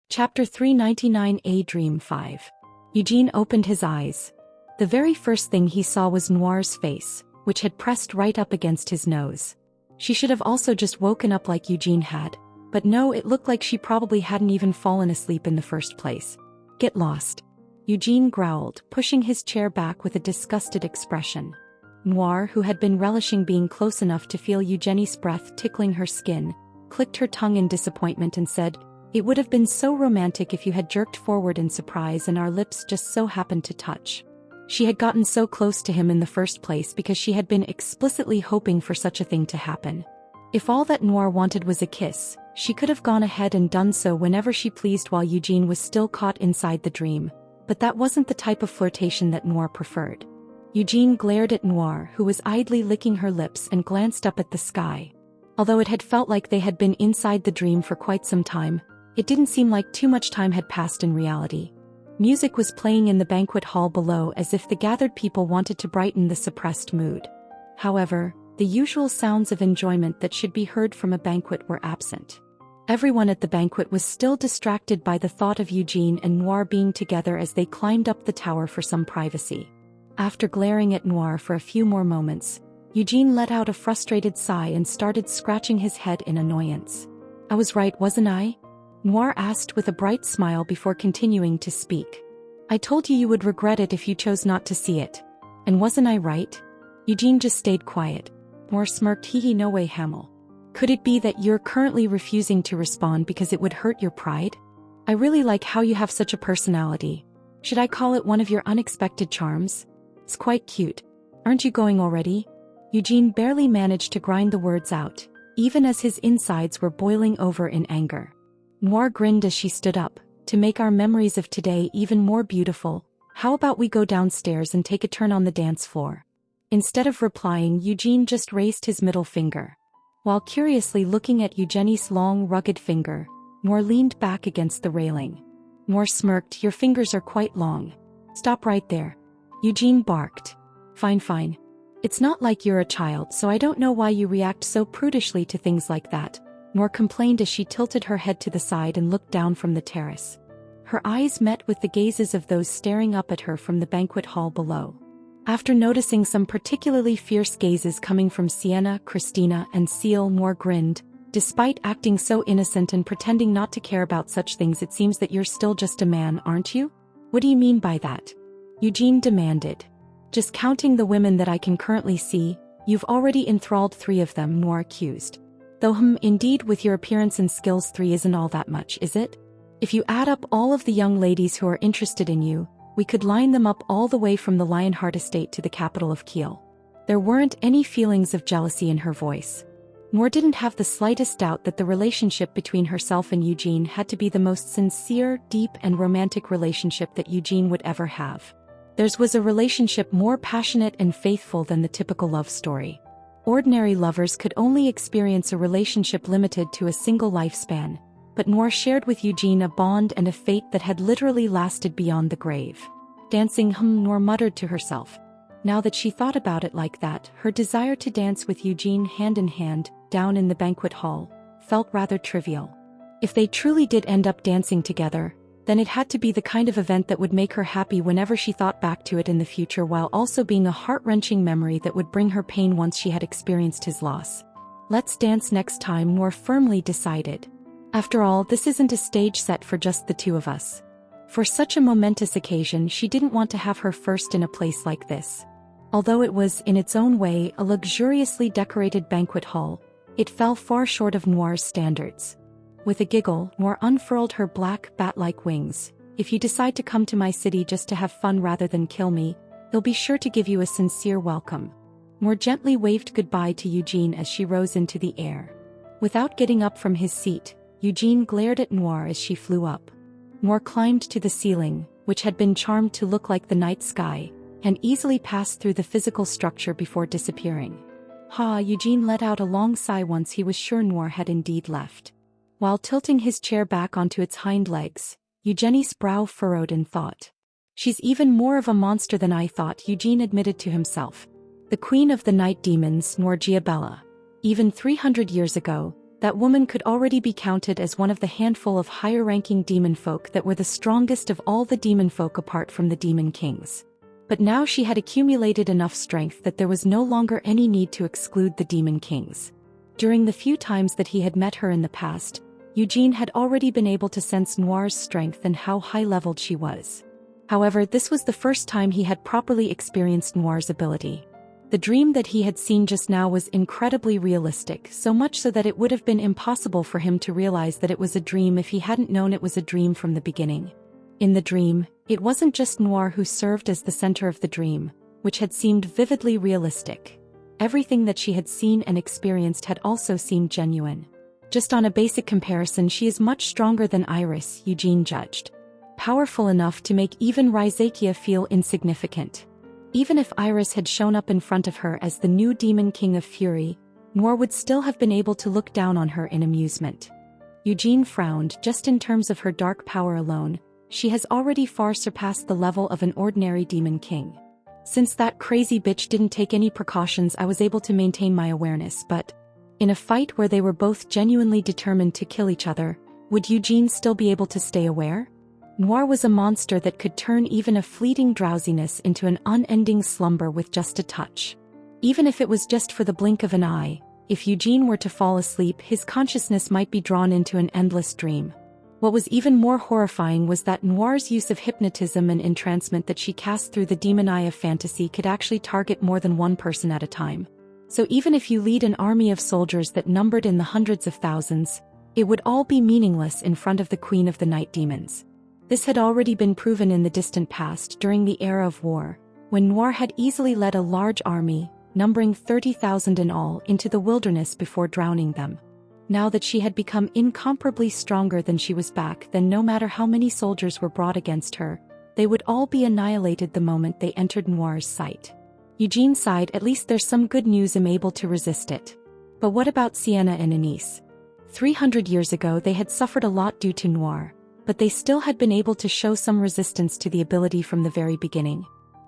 Chapter 399A Dream 5. Eugene opened his eyes. The very first thing he saw was Noir's face, which had pressed right up against his nose. She should have also just woken up like Eugene had, but no, it looked like she probably hadn't even fallen asleep in the first place. Get lost. Eugene growled, pushing his chair back with a disgusted expression. Noir, who had been relishing being close enough to feel Eugenie's breath tickling her skin, clicked her tongue in disappointment and said, "It would have been so romantic if you had jerked forward in surprise and our lips just so happened to touch." She had gotten so close to him in the first place because she had been explicitly hoping for such a thing to happen. If all that Noir wanted was a kiss, she could have gone ahead and done so whenever she pleased while Eugene was still caught inside the dream, but that wasn't the type of flirtation that Noir preferred. Eugene glared at Noir, who was idly licking her lips, and glanced up at the sky. Although it had felt like they had been inside the dream for quite some time, it didn't seem like too much time had passed in reality. Music was playing in the banquet hall below as if the gathered people wanted to brighten the suppressed mood. However, the usual sounds of enjoyment that should be heard from a banquet were absent. Everyone at the banquet was still distracted by the thought of Eugene and Noir being together as they climbed up the tower for some privacy. After glaring at Noir for a few more moments, Eugene let out a frustrated sigh and started scratching his head in annoyance. "I was right, wasn't I?" Noir asked with a bright smile before continuing to speak. "I told you would regret it if you chose not to see it. And wasn't I right?" Eugene just stayed quiet. Noir smirked. "Hee hee, no way, Hamel. Could it be that you're currently refusing to respond because it would hurt your pride? I really like how you have such a personality. Should I call it one of your unexpected charms? It's quite cute. Aren't you going already?" Eugene barely managed to grind the words out, even as his insides were boiling over in anger. Noir grinned as she stood up. "To make our memories of today even more beautiful, how about we go downstairs and take a turn on the dance floor?" Instead of replying, Eugene just raised his middle finger. While curiously looking at Eugenie's long, rugged finger, Noir leaned back against the railing. Noir smirked. "Your fingers are quite long. Stop right there." Eugene barked. Fine fine. It's not like you're a child, so I don't know why you react so prudishly to things like that," Noir complained as she tilted her head to the side and looked down from the terrace. Her eyes met with the gazes of those staring up at her from the banquet hall below. After noticing some particularly fierce gazes coming from Sienna, Christina, and Seal, Noir grinned. "Despite acting so innocent and pretending not to care about such things, it seems that you're still just a man, aren't you?" "What do you mean by that?" Eugene demanded. "Just counting the women that I can currently see, you've already enthralled 3 of them," Noir accused. "Though indeed, with your appearance and skills, 3 isn't all that much, is it? If you add up all of the young ladies who are interested in you, we could line them up all the way from the Lionheart estate to the capital of Kiel." There weren't any feelings of jealousy in her voice. Noir didn't have the slightest doubt that the relationship between herself and Eugene had to be the most sincere, deep, and romantic relationship that Eugene would ever have. Theirs was a relationship more passionate and faithful than the typical love story. Ordinary lovers could only experience a relationship limited to a single lifespan, but Noir shared with Eugene a bond and a fate that had literally lasted beyond the grave. "Dancing," Noir muttered to herself. Now that she thought about it like that, her desire to dance with Eugene hand in hand, down in the banquet hall, felt rather trivial. If they truly did end up dancing together, then it had to be the kind of event that would make her happy whenever she thought back to it in the future, while also being a heart-wrenching memory that would bring her pain once she had experienced his loss. "Let's dance next time," Noir firmly decided. After all, this isn't a stage set for just the 2 of us. For such a momentous occasion, she didn't want to have her first in a place like this. Although it was, in its own way, a luxuriously decorated banquet hall, it fell far short of Noir's standards. With a giggle, Noir unfurled her black, bat-like wings. "If you decide to come to my city just to have fun rather than kill me, they'll be sure to give you a sincere welcome." Noir gently waved goodbye to Eugene as she rose into the air. Without getting up from his seat, Eugene glared at Noir as she flew up. Noir climbed to the ceiling, which had been charmed to look like the night sky, and easily passed through the physical structure before disappearing. Eugene let out a long sigh once he was sure Noir had indeed left. While tilting his chair back onto its hind legs, Eugenie's brow furrowed in thought. "She's even more of a monster than I thought," Eugene admitted to himself. The queen of the night demons, Noir Giabella. Even 300 years ago, That woman could already be counted as one of the handful of higher-ranking demon folk that were the strongest of all the demon folk apart from the demon kings. But now she had accumulated enough strength that there was no longer any need to exclude the demon kings. During the few times that he had met her in the past, Eugene had already been able to sense Noir's strength and how high-leveled she was. However, this was the first time he had properly experienced Noir's ability. The dream that he had seen just now was incredibly realistic, so much so that it would have been impossible for him to realize that it was a dream if he hadn't known it was a dream from the beginning. In the dream, it wasn't just Noir who served as the center of the dream, which had seemed vividly realistic. Everything that she had seen and experienced had also seemed genuine. Just on a basic comparison, she is much stronger than Iris, Eugene judged. Powerful enough to make even Raizakia feel insignificant. Even if Iris had shown up in front of her as the new Demon King of Fury, Noir would still have been able to look down on her in amusement. Eugene frowned. Just in terms of her dark power alone, she has already far surpassed the level of an ordinary Demon King. Since that crazy bitch didn't take any precautions, I was able to maintain my awareness, but in a fight where they were both genuinely determined to kill each other, would Eugene still be able to stay aware? Noir was a monster that could turn even a fleeting drowsiness into an unending slumber with just a touch. Even if it was just for the blink of an eye, if Eugene were to fall asleep, his consciousness might be drawn into an endless dream. What was even more horrifying was that Noir's use of hypnotism and entrancement that she cast through the demon eye of fantasy could actually target more than one person at a time. So even if you lead an army of soldiers that numbered in the hundreds of thousands, it would all be meaningless in front of the Queen of the Night Demons. This had already been proven in the distant past during the era of war, when Noir had easily led a large army, numbering 30,000 in all, into the wilderness before drowning them. Now that she had become incomparably stronger than she was back then, no matter how many soldiers were brought against her, they would all be annihilated the moment they entered Noir's sight. Eugene sighed. At least there's some good news. I'm able to resist it. But what about Sienna and Anise? 300 years ago they had suffered a lot due to Noir, but they still had been able to show some resistance to the ability from the very beginning.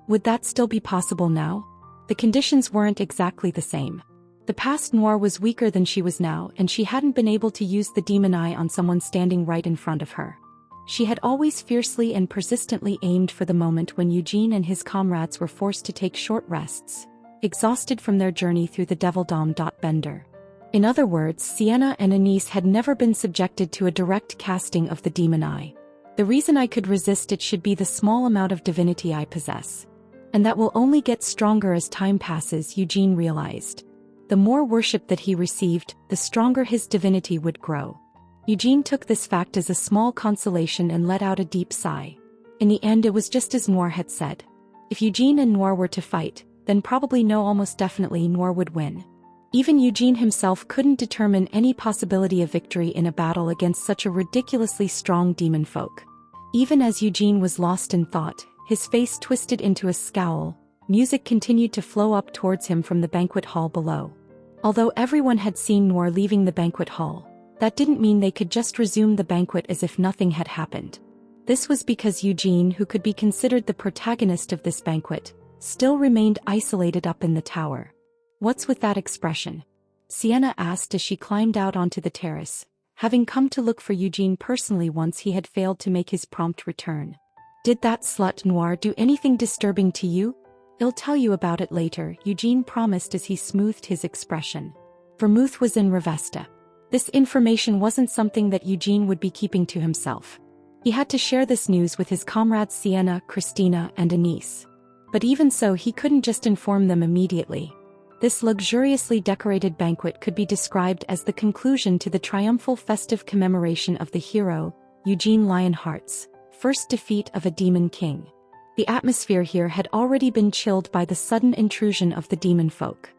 Would that still be possible now? The conditions weren't exactly the same. The past Noir was weaker than she was now, and she hadn't been able to use the demon eye on someone standing right in front of her. She had always fiercely and persistently aimed for the moment when Eugene and his comrades were forced to take short rests, exhausted from their journey through the Devil Dom. Bender. In other words, Sienna and Anise had never been subjected to a direct casting of the demon eye. The reason I could resist it should be the small amount of divinity I possess. And that will only get stronger as time passes, Eugene realized. The more worship that he received, the stronger his divinity would grow. Eugene took this fact as a small consolation and let out a deep sigh. In the end, it was just as Noir had said. If Eugene and Noir were to fight, then probably almost definitely Noir would win. Even Eugene himself couldn't determine any possibility of victory in a battle against such a ridiculously strong demon folk. Even as Eugene was lost in thought, his face twisted into a scowl. Music continued to flow up towards him from the banquet hall below. Although everyone had seen Noir leaving the banquet hall, that didn't mean they could just resume the banquet as if nothing had happened. This was because Eugene, who could be considered the protagonist of this banquet, still remained isolated up in the tower. "What's with that expression?" Sienna asked as she climbed out onto the terrace, having come to look for Eugene personally once he had failed to make his prompt return. "Did that slut Noir do anything disturbing to you?" "I'll tell you about it later," Eugene promised as he smoothed his expression. Vermouth was in Revesta. This information wasn't something that Eugene would be keeping to himself. He had to share this news with his comrades Sienna, Christina, and Anise. But even so, he couldn't just inform them immediately. This luxuriously decorated banquet could be described as the conclusion to the triumphal festive commemoration of the hero, Eugene Lionheart's first defeat of a demon king. The atmosphere here had already been chilled by the sudden intrusion of the demon folk.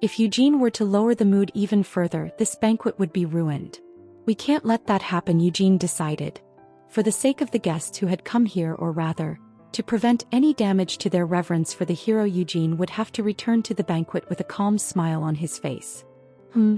If Eugene were to lower the mood even further, this banquet would be ruined. "We can't let that happen," Eugene decided. For the sake of the guests who had come here, or rather, to prevent any damage to their reverence for the hero, Eugene would have to return to the banquet with a calm smile on his face.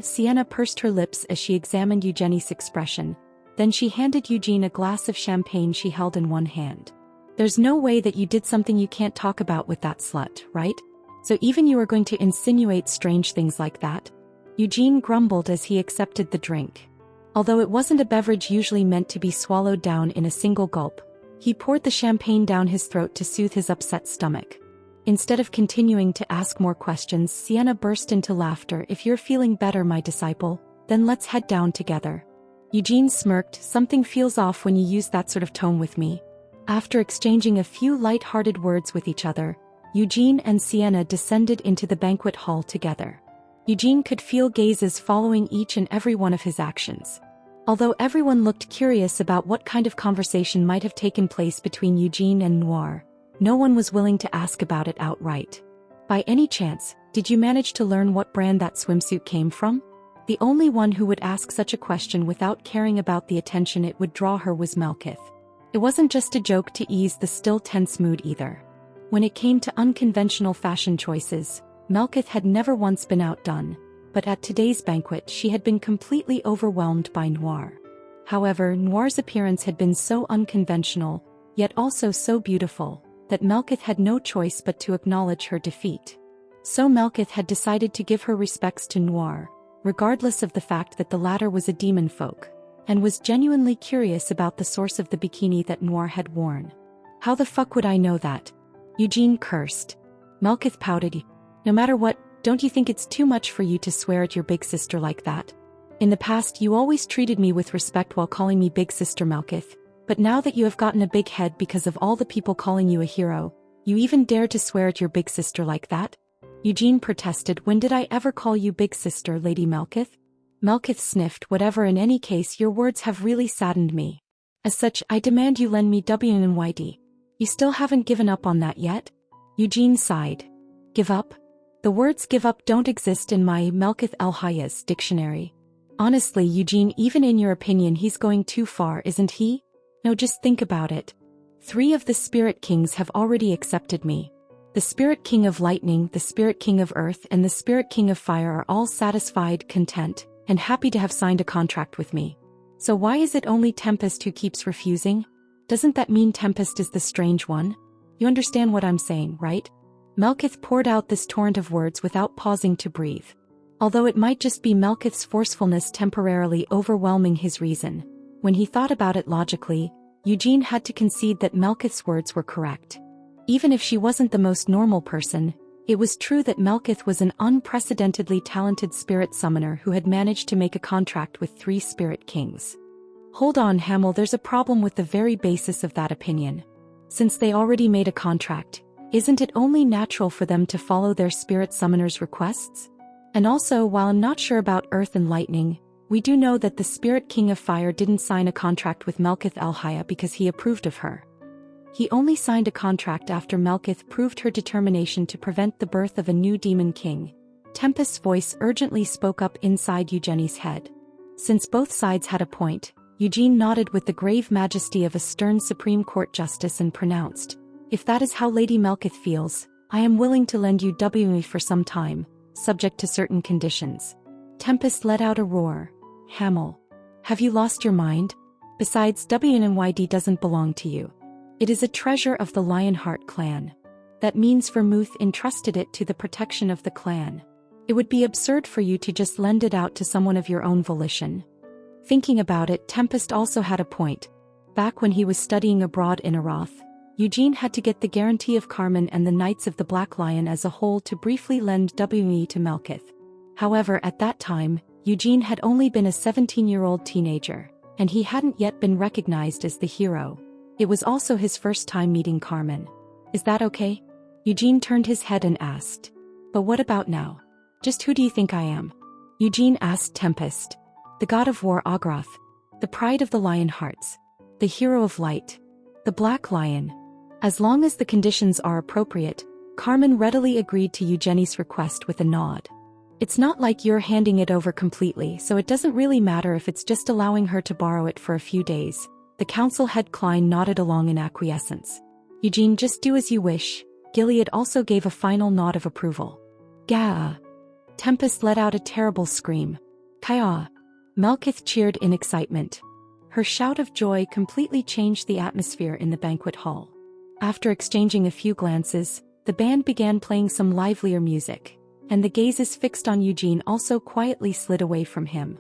Sienna pursed her lips as she examined Eugenie's expression. Then she handed Eugene a glass of champagne she held in one hand. "There's no way that you did something you can't talk about with that slut, right? So even you are going to insinuate strange things like that?" Eugene grumbled as he accepted the drink. Although it wasn't a beverage usually meant to be swallowed down in a single gulp, he poured the champagne down his throat to soothe his upset stomach. Instead of continuing to ask more questions, Sienna burst into laughter. "If you're feeling better, my disciple, then let's head down together." Eugene smirked. "Something feels off when you use that sort of tone with me." After exchanging a few light-hearted words with each other, Eugene and Sienna descended into the banquet hall together. Eugene could feel gazes following each and every one of his actions. Although everyone looked curious about what kind of conversation might have taken place between Eugene and Noir, no one was willing to ask about it outright. "By any chance, did you manage to learn what brand that swimsuit came from?" The only one who would ask such a question without caring about the attention it would draw her was Melkith. It wasn't just a joke to ease the still tense mood either. When it came to unconventional fashion choices, Melkith had never once been outdone, but at today's banquet she had been completely overwhelmed by Noir. However, Noir's appearance had been so unconventional, yet also so beautiful, that Melkith had no choice but to acknowledge her defeat. So Melkith had decided to give her respects to Noir, regardless of the fact that the latter was a demon folk, and was genuinely curious about the source of the bikini that Noir had worn. "How the fuck would I know that?" Eugene cursed. Melkith pouted. "No matter what, don't you think it's too much for you to swear at your big sister like that? In the past you always treated me with respect while calling me big sister Melkith, but now that you have gotten a big head because of all the people calling you a hero, you even dare to swear at your big sister like that?" Eugene protested. "When did I ever call you big sister, Lady Melkith?" Melkith sniffed. "Whatever, in any case your words have really saddened me. As such, I demand you lend me WNYD. You still haven't given up on that yet?" Eugene sighed. "Give up? The words give up don't exist in my Melkith El-Hayya's dictionary. Honestly, Eugene, even in your opinion he's going too far, isn't he? No, just think about it. 3 of the Spirit Kings have already accepted me. The Spirit King of Lightning, the Spirit King of Earth, and the Spirit King of Fire are all satisfied, content, and happy to have signed a contract with me. So why is it only Tempest who keeps refusing? Doesn't that mean Tempest is the strange one? You understand what I'm saying, right?" Melkith poured out this torrent of words without pausing to breathe. Although it might just be Melkith's forcefulness temporarily overwhelming his reason, when he thought about it logically, Eugene had to concede that Melkith's words were correct. Even if she wasn't the most normal person, it was true that Melkith was an unprecedentedly talented spirit summoner who had managed to make a contract with 3 spirit kings. "Hold on, Hamel, there's a problem with the very basis of that opinion. Since they already made a contract, isn't it only natural for them to follow their spirit summoner's requests? And also, while I'm not sure about Earth and Lightning, we do know that the Spirit King of Fire didn't sign a contract with Melkith El-Hayya because he approved of her. He only signed a contract after Melkith proved her determination to prevent the birth of a new demon king." Tempest's voice urgently spoke up inside Eugenie's head. Since both sides had a point, Eugene nodded with the grave majesty of a stern Supreme Court justice and pronounced, "If that is how Lady Melkith feels, I am willing to lend you WE for some time, subject to certain conditions." Tempest let out a roar. "Hamel, have you lost your mind? Besides, WNYD doesn't belong to you. It is a treasure of the Lionheart clan. That means Vermouth entrusted it to the protection of the clan. It would be absurd for you to just lend it out to someone of your own volition." Thinking about it, Tempest also had a point. Back when he was studying abroad in Arath, Eugene had to get the guarantee of Carmen and the Knights of the Black Lion as a whole to briefly lend WE to Melkith. However, at that time, Eugene had only been a 17-year-old teenager, and he hadn't yet been recognized as the hero. It was also his first time meeting Carmen. "Is that okay?" Eugene turned his head and asked. "But what about now? Just who do you think I am?" Eugene asked Tempest. "The god of war Ogroth. The pride of the Lionhearts. The hero of light. The Black Lion." As long as the conditions are appropriate, Carmen readily agreed to Eugenie's request with a nod. "It's not like you're handing it over completely, so it doesn't really matter if it's just allowing her to borrow it for a few days." The council head Klein nodded along in acquiescence. "Eugene, just do as you wish." Gilead also gave a final nod of approval. "Gah!" Tempest let out a terrible scream. "Kaya!" Melkith cheered in excitement. Her shout of joy completely changed the atmosphere in the banquet hall. After exchanging a few glances, the band began playing some livelier music, and the gazes fixed on Eugene also quietly slid away from him.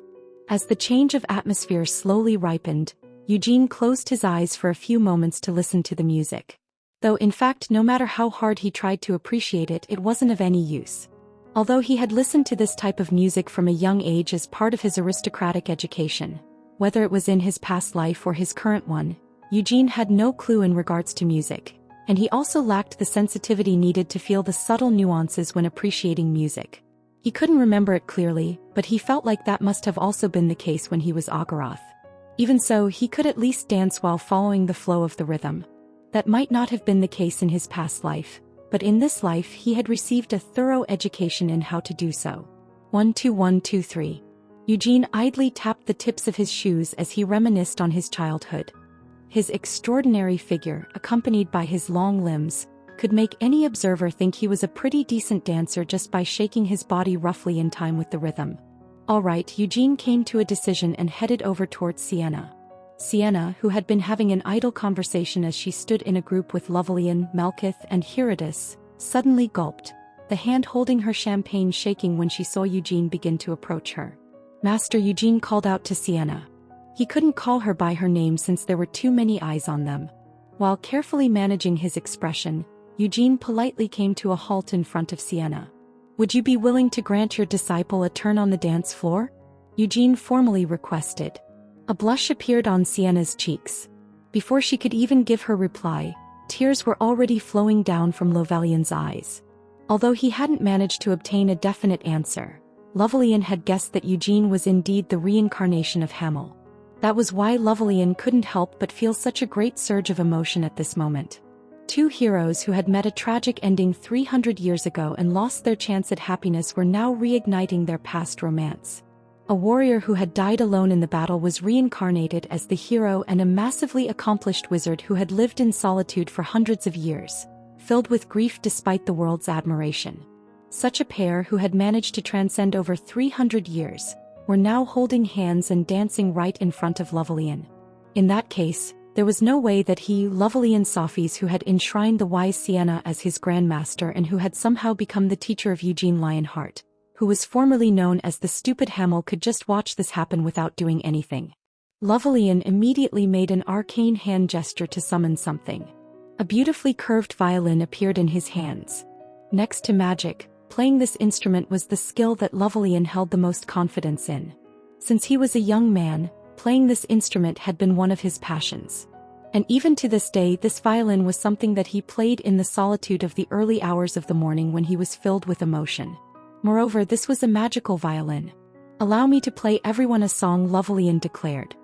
As the change of atmosphere slowly ripened, Eugene closed his eyes for a few moments to listen to the music. Though in fact no matter how hard he tried to appreciate it, it wasn't of any use. Although he had listened to this type of music from a young age as part of his aristocratic education, whether it was in his past life or his current one, Eugene had no clue in regards to music, and he also lacked the sensitivity needed to feel the subtle nuances when appreciating music. He couldn't remember it clearly, but he felt like that must have also been the case when he was Agaroth. Even so, he could at least dance while following the flow of the rhythm. That might not have been the case in his past life, but in this life he had received a thorough education in how to do so. 12123. Eugene idly tapped the tips of his shoes as he reminisced on his childhood. His extraordinary figure, accompanied by his long limbs, could make any observer think he was a pretty decent dancer just by shaking his body roughly in time with the rhythm. Alright, Eugene came to a decision and headed over towards Sienna. Sienna, who had been having an idle conversation as she stood in a group with Lovelian, Melkith and Herodes, suddenly gulped, the hand holding her champagne shaking when she saw Eugene begin to approach her. Master, Eugene called out to Sienna. He couldn't call her by her name since there were too many eyes on them. While carefully managing his expression, Eugene politely came to a halt in front of Sienna. Would you be willing to grant your disciple a turn on the dance floor? Eugene formally requested. A blush appeared on Sienna's cheeks. Before she could even give her reply, tears were already flowing down from Lovelian's eyes. Although he hadn't managed to obtain a definite answer, Lovelian had guessed that Eugene was indeed the reincarnation of Hamel. That was why Lovelian couldn't help but feel such a great surge of emotion at this moment. Two heroes who had met a tragic ending 300 years ago and lost their chance at happiness were now reigniting their past romance. A warrior who had died alone in the battle was reincarnated as the hero, and a massively accomplished wizard who had lived in solitude for hundreds of years, filled with grief despite the world's admiration. Such a pair who had managed to transcend over 300 years, were now holding hands and dancing right in front of Lovelian. In that case, there was no way that he, Lovelian Sophies, who had enshrined the wise Sienna as his grandmaster and who had somehow become the teacher of Eugene Lionheart, who was formerly known as the stupid Hamel, could just watch this happen without doing anything. Lovelian immediately made an arcane hand gesture to summon something. A beautifully curved violin appeared in his hands. Next to magic, playing this instrument was the skill that Lovelian held the most confidence in. Since he was a young man, playing this instrument had been one of his passions. And even to this day, this violin was something that he played in the solitude of the early hours of the morning when he was filled with emotion. Moreover, this was a magical violin. Allow me to play everyone a song, Lovelian declared.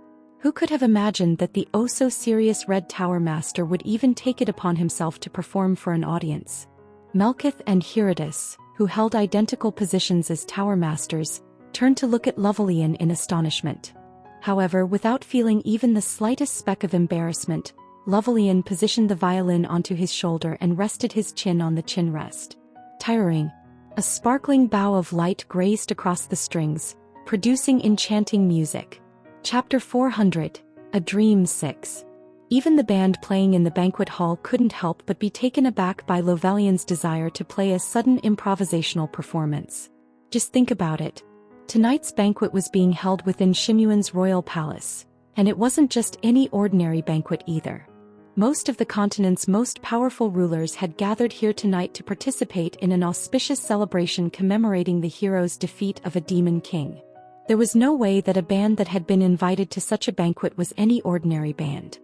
Who could have imagined that the oh-so-serious Red Tower Master would even take it upon himself to perform for an audience? Melkith and Herodes, who held identical positions as Tower Masters, turned to look at Lovelian in astonishment. However, without feeling even the slightest speck of embarrassment, Lovelian positioned the violin onto his shoulder and rested his chin on the chin rest. Tiring. A sparkling bow of light grazed across the strings, producing enchanting music. Chapter 400, A Dream 6. Even the band playing in the banquet hall couldn't help but be taken aback by Lovelian's desire to play a sudden improvisational performance. Just think about it. Tonight's banquet was being held within Shimuan's royal palace, and it wasn't just any ordinary banquet either. Most of the continent's most powerful rulers had gathered here tonight to participate in an auspicious celebration commemorating the hero's defeat of a demon king. There was no way that a band that had been invited to such a banquet was any ordinary band.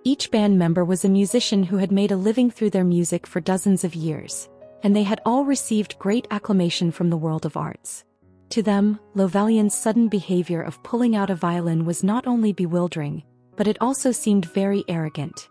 Each band member was a musician who had made a living through their music for dozens of years, and they had all received great acclamation from the world of arts. To them, Lovelian's sudden behavior of pulling out a violin was not only bewildering, but it also seemed very arrogant.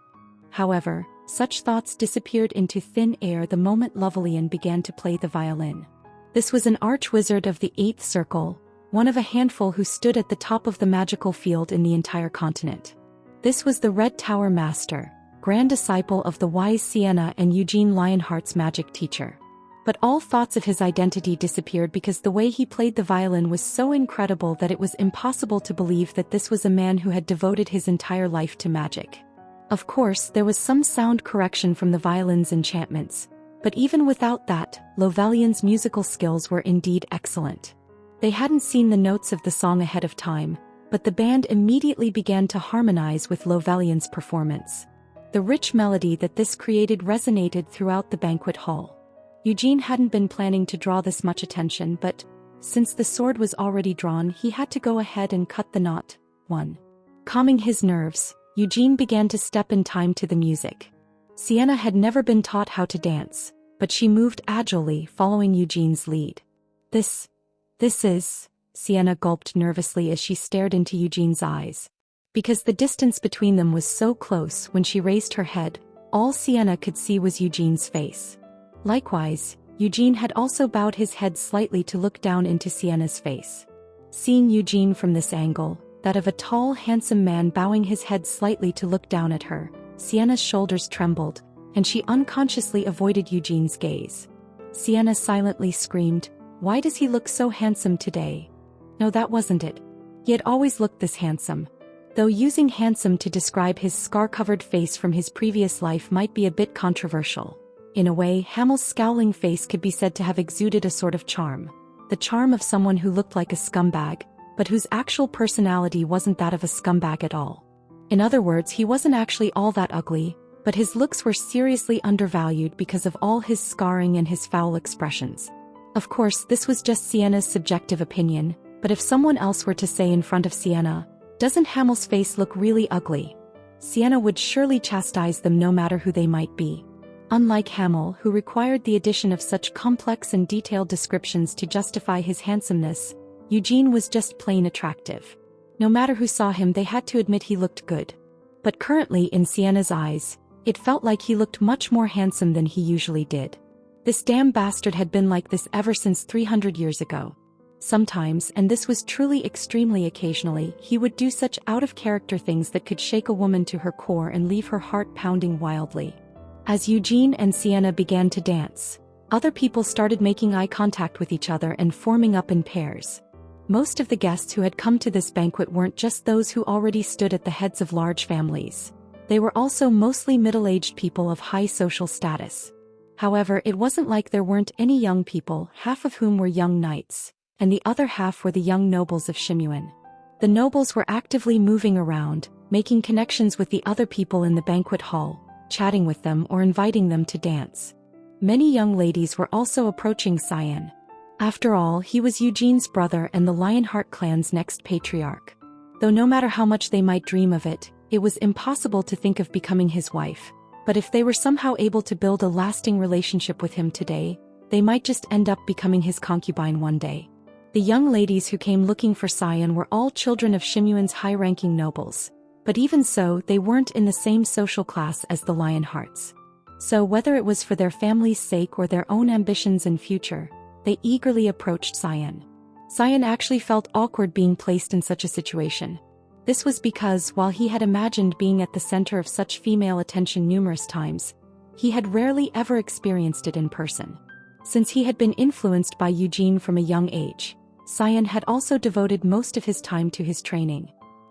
However, such thoughts disappeared into thin air the moment Lovelian began to play the violin. This was an arch-wizard of the 8th Circle, one of a handful who stood at the top of the magical field in the entire continent. This was the Red Tower Master, grand disciple of the wise Sienna and Eugene Lionheart's magic teacher. But all thoughts of his identity disappeared because the way he played the violin was so incredible that it was impossible to believe that this was a man who had devoted his entire life to magic. Of course, there was some sound correction from the violin's enchantments, But even without that, Lovelian's musical skills were indeed excellent. They hadn't seen the notes of the song ahead of time, but the band immediately began to harmonize with Lovelian's performance. The rich melody that this created resonated throughout the banquet hall. Eugene hadn't been planning to draw this much attention, but since the sword was already drawn, he had to go ahead and cut the knot. 1. Calming his nerves, Eugene began to step in time to the music. Sienna had never been taught how to dance, but she moved agilely, following Eugene's lead. This is... Sienna gulped nervously as she stared into Eugene's eyes. Because the distance between them was so close, when she raised her head, all Sienna could see was Eugene's face. Likewise, Eugene had also bowed his head slightly to look down into Sienna's face. Seeing Eugene from this angle, that of a tall, handsome man bowing his head slightly to look down at her, Sienna's shoulders trembled, and she unconsciously avoided Eugene's gaze. Sienna silently screamed, "Why does he look so handsome today?" No, that wasn't it. He had always looked this handsome. Though using handsome to describe his scar-covered face from his previous life might be a bit controversial. In a way, Hamel's scowling face could be said to have exuded a sort of charm. The charm of someone who looked like a scumbag, but whose actual personality wasn't that of a scumbag at all. In other words, he wasn't actually all that ugly, but his looks were seriously undervalued because of all his scarring and his foul expressions. Of course, this was just Sienna's subjective opinion, but if someone else were to say in front of Sienna, "Doesn't Hamel's face look really ugly?" Sienna would surely chastise them no matter who they might be. Unlike Hamel, who required the addition of such complex and detailed descriptions to justify his handsomeness, Eugene was just plain attractive. No matter who saw him, they had to admit he looked good. But currently, in Sienna's eyes, it felt like he looked much more handsome than he usually did. This damn bastard had been like this ever since 300 years ago. Sometimes, and this was truly extremely occasionally, he would do such out-of-character things that could shake a woman to her core and leave her heart pounding wildly. As Eugene and Sienna began to dance, other people started making eye contact with each other and forming up in pairs. Most of the guests who had come to this banquet weren't just those who already stood at the heads of large families. They were also mostly middle-aged people of high social status. However, it wasn't like there weren't any young people, half of whom were young knights, and the other half were the young nobles of Shimuan. The nobles were actively moving around, making connections with the other people in the banquet hall, chatting with them or inviting them to dance. Many young ladies were also approaching Cyan. After all, he was Eugene's brother and the Lionheart clan's next patriarch. Though no matter how much they might dream of it, it was impossible to think of becoming his wife. But if they were somehow able to build a lasting relationship with him today, they might just end up becoming his concubine one day. The young ladies who came looking for Cyan were all children of Shimuan's high-ranking nobles. But even so, they weren't in the same social class as the Lionhearts. So whether it was for their family's sake or their own ambitions and future, they eagerly approached Cyan. Cyan actually felt awkward being placed in such a situation. This was because, while he had imagined being at the center of such female attention numerous times, he had rarely ever experienced it in person. Since he had been influenced by Eugene from a young age, Cyan had also devoted most of his time to his training.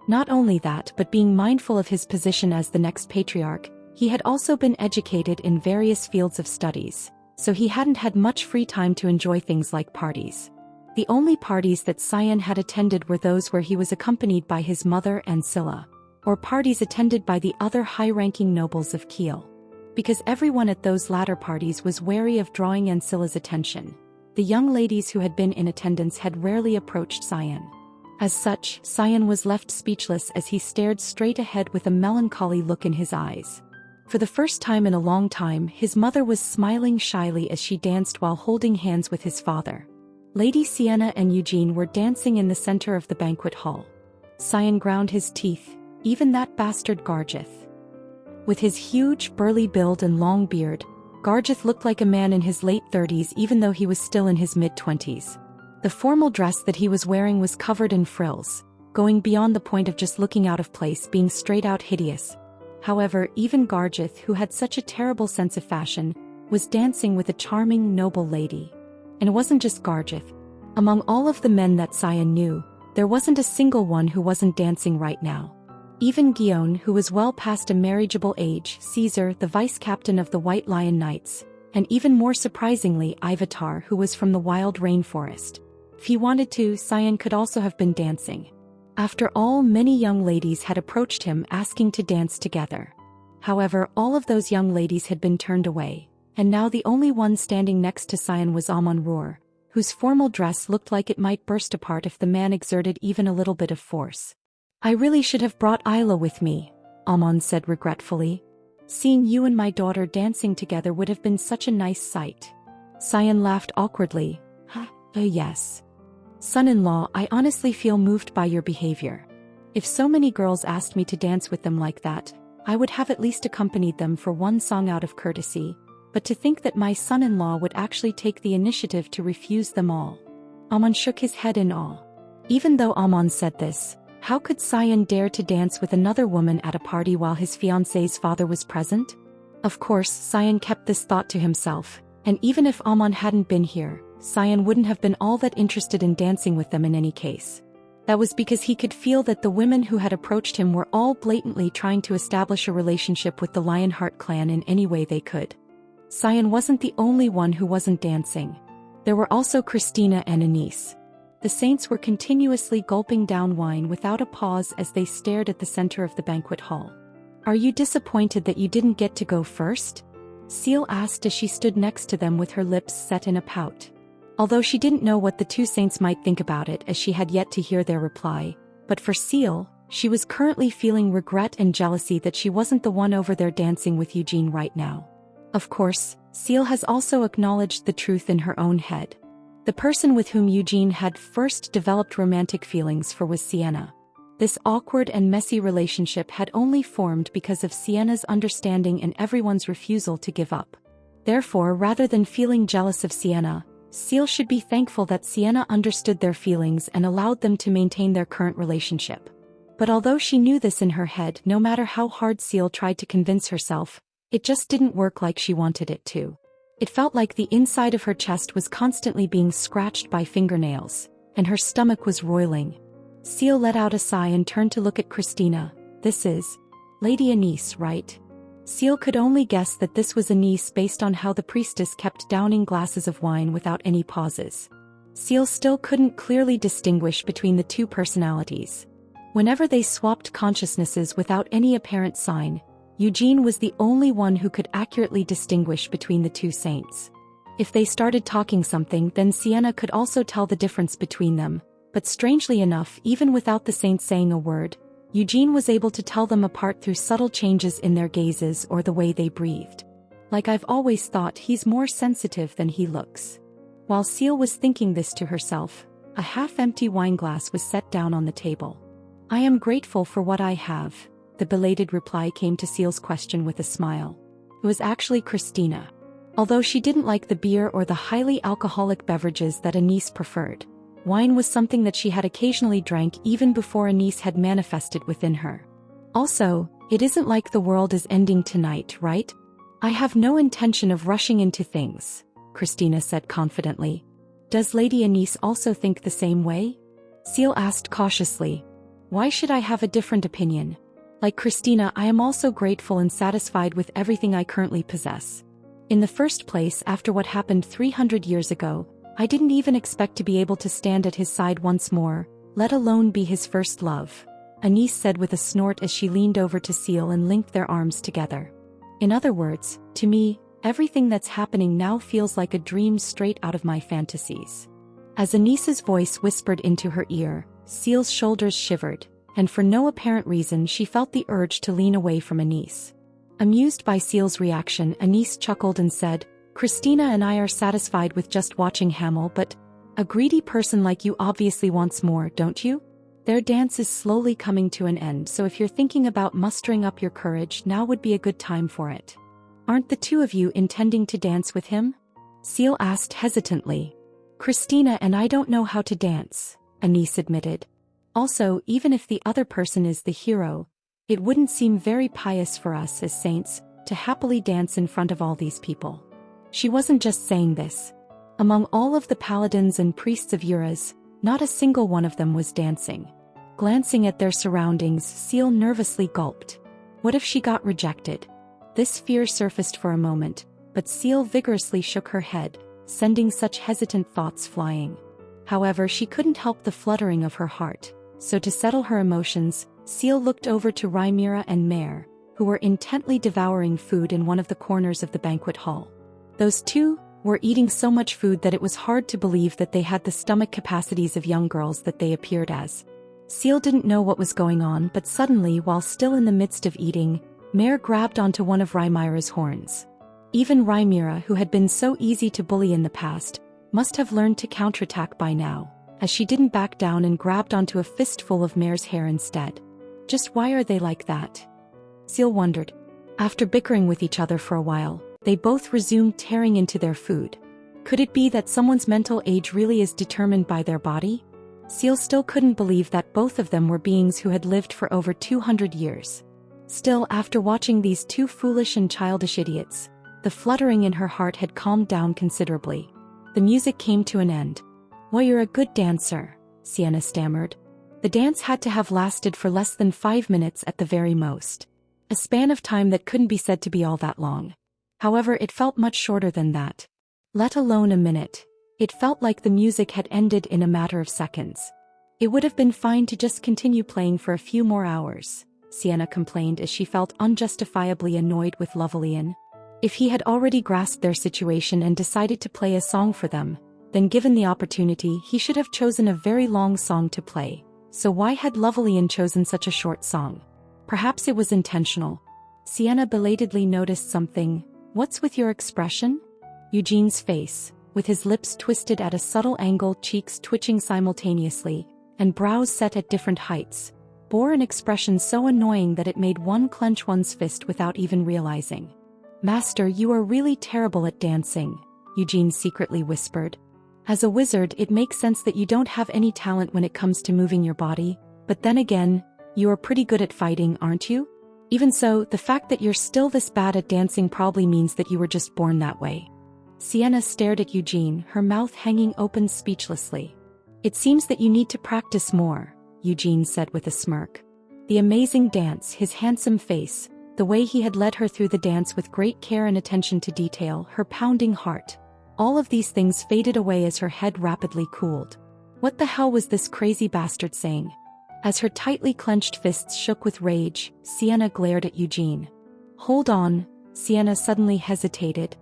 Not only that, but being mindful of his position as the next patriarch, he had also been educated in various fields of studies, so he hadn't had much free time to enjoy things like parties. The only parties that Cyan had attended were those where he was accompanied by his mother and Scylla, or parties attended by the other high-ranking nobles of Kiel. Because everyone at those latter parties was wary of drawing Ancilla's attention, the young ladies who had been in attendance had rarely approached Cyan. As such, Cyan was left speechless as he stared straight ahead with a melancholy look in his eyes. For the first time in a long time, his mother was smiling shyly as she danced while holding hands with his father. Lady Sienna and Eugene were dancing in the center of the banquet hall. Cyan ground his teeth, even that bastard Gargith. With his huge, burly build and long beard, Gargith looked like a man in his late 30s even though he was still in his mid-20s. The formal dress that he was wearing was covered in frills, going beyond the point of just looking out of place, being straight-out hideous. However, even Gargith, who had such a terrible sense of fashion, was dancing with a charming, noble lady. And it wasn't just Gargith. Among all of the men that Cyan knew, there wasn't a single one who wasn't dancing right now. Even Guion, who was well past a marriageable age, Caesar, the vice-captain of the White Lion Knights, and even more surprisingly Ivatar, who was from the wild rainforest. If he wanted to, Cyan could also have been dancing. After all, many young ladies had approached him asking to dance together. However, all of those young ladies had been turned away, and now the only one standing next to Cyan was Amun-Rur, whose formal dress looked like it might burst apart if the man exerted even a little bit of force. "I really should have brought Isla with me," Amun said regretfully. "Seeing you and my daughter dancing together would have been such a nice sight." Cyan laughed awkwardly. Yes. Son-in-law, I honestly feel moved by your behavior. If so many girls asked me to dance with them like that, I would have at least accompanied them for one song out of courtesy, but to think that my son-in-law would actually take the initiative to refuse them all." Amun shook his head in awe. Even though Amun said this, how could Cyan dare to dance with another woman at a party while his fiancée's father was present? Of course, Cyan kept this thought to himself, and even if Amun hadn't been here, Cyan wouldn't have been all that interested in dancing with them in any case. That was because he could feel that the women who had approached him were all blatantly trying to establish a relationship with the Lionheart clan in any way they could. Cyan wasn't the only one who wasn't dancing. There were also Christina and Anise. The saints were continuously gulping down wine without a pause as they stared at the center of the banquet hall. "Are you disappointed that you didn't get to go first?" Seal asked as she stood next to them with her lips set in a pout. Although she didn't know what the two saints might think about it as she had yet to hear their reply, but for Seal, she was currently feeling regret and jealousy that she wasn't the one over there dancing with Eugene right now. Of course, Seal has also acknowledged the truth in her own head. The person with whom Eugene had first developed romantic feelings for was Sienna. This awkward and messy relationship had only formed because of Sienna's understanding and everyone's refusal to give up. Therefore, rather than feeling jealous of Sienna, Seal should be thankful that Sienna understood their feelings and allowed them to maintain their current relationship. But although she knew this in her head, no matter how hard Seal tried to convince herself, it just didn't work like she wanted it to. It felt like the inside of her chest was constantly being scratched by fingernails, and her stomach was roiling. Seal let out a sigh and turned to look at Christina. "This is Lady Anise, right?" Seal could only guess that this was Anise based on how the priestess kept downing glasses of wine without any pauses. Seal still couldn't clearly distinguish between the two personalities. Whenever they swapped consciousnesses without any apparent sign, Eugene was the only one who could accurately distinguish between the two saints. If they started talking something, then Sienna could also tell the difference between them, but strangely enough, even without the saints saying a word, Eugene was able to tell them apart through subtle changes in their gazes or the way they breathed. "Like I've always thought, he's more sensitive than he looks." While Seal was thinking this to herself, a half-empty wineglass was set down on the table. "I am grateful for what I have," the belated reply came to Seal's question with a smile. It was actually Christina. Although she didn't like the beer or the highly alcoholic beverages that Anise preferred, wine was something that she had occasionally drank even before Anise had manifested within her. "Also, it isn't like the world is ending tonight, right? I have no intention of rushing into things," Christina said confidently. "Does Lady Anise also think the same way?" Seal asked cautiously. "Why should I have a different opinion? Like Christina, I am also grateful and satisfied with everything I currently possess. In the first place, after what happened 300 years ago, I didn't even expect to be able to stand at his side once more, let alone be his first love," Anise said with a snort as she leaned over to Seal and linked their arms together. "In other words, to me, everything that's happening now feels like a dream straight out of my fantasies." As Anise's voice whispered into her ear, Seal's shoulders shivered, and for no apparent reason she felt the urge to lean away from Anise. Amused by Seal's reaction, Anise chuckled and said, "Christina and I are satisfied with just watching Hamel, but a greedy person like you obviously wants more, don't you? Their dance is slowly coming to an end, so if you're thinking about mustering up your courage, now would be a good time for it. Aren't the two of you intending to dance with him?" Seal asked hesitantly. "Christina and I don't know how to dance," Anise admitted. "Also, even if the other person is the hero, it wouldn't seem very pious for us as saints to happily dance in front of all these people." She wasn't just saying this. Among all of the paladins and priests of Uras, not a single one of them was dancing. Glancing at their surroundings, Seal nervously gulped. What if she got rejected? This fear surfaced for a moment, but Seal vigorously shook her head, sending such hesitant thoughts flying. However, she couldn't help the fluttering of her heart, so to settle her emotions, Seal looked over to Rhaenyra and Mare, who were intently devouring food in one of the corners of the banquet hall. Those two were eating so much food that it was hard to believe that they had the stomach capacities of young girls that they appeared as. Seal didn't know what was going on, but suddenly, while still in the midst of eating, Mare grabbed onto one of Rhaenyra's horns. Even Rhaenyra, who had been so easy to bully in the past, must have learned to counterattack by now, as she didn't back down and grabbed onto a fistful of Mare's hair instead. Just why are they like that? Seal wondered. After bickering with each other for a while, they both resumed tearing into their food. Could it be that someone's mental age really is determined by their body? Seal still couldn't believe that both of them were beings who had lived for over 200 years. Still, after watching these two foolish and childish idiots, the fluttering in her heart had calmed down considerably. The music came to an end. "Well, you're a good dancer," Sienna stammered. The dance had to have lasted for less than 5 minutes at the very most. A span of time that couldn't be said to be all that long. However, it felt much shorter than that. Let alone a minute. It felt like the music had ended in a matter of seconds. It would have been fine to just continue playing for a few more hours, Sienna complained as she felt unjustifiably annoyed with Lovelian. If he had already grasped their situation and decided to play a song for them, then given the opportunity he should have chosen a very long song to play. So why had Lovelian chosen such a short song? Perhaps it was intentional. Sienna belatedly noticed something. "What's with your expression?" Eugene's face, with his lips twisted at a subtle angle, cheeks twitching simultaneously, and brows set at different heights, bore an expression so annoying that it made one clench one's fist without even realizing. "Master, you are really terrible at dancing," Eugene secretly whispered. "As a wizard, it makes sense that you don't have any talent when it comes to moving your body, but then again, you are pretty good at fighting, aren't you? Even so, the fact that you're still this bad at dancing probably means that you were just born that way." Sienna stared at Eugene, her mouth hanging open speechlessly. "It seems that you need to practice more," Eugene said with a smirk. The amazing dance, his handsome face, the way he had led her through the dance with great care and attention to detail, her pounding heart. All of these things faded away as her head rapidly cooled. What the hell was this crazy bastard saying? As her tightly clenched fists shook with rage, Sienna glared at Eugene. "Hold on," Sienna suddenly hesitated.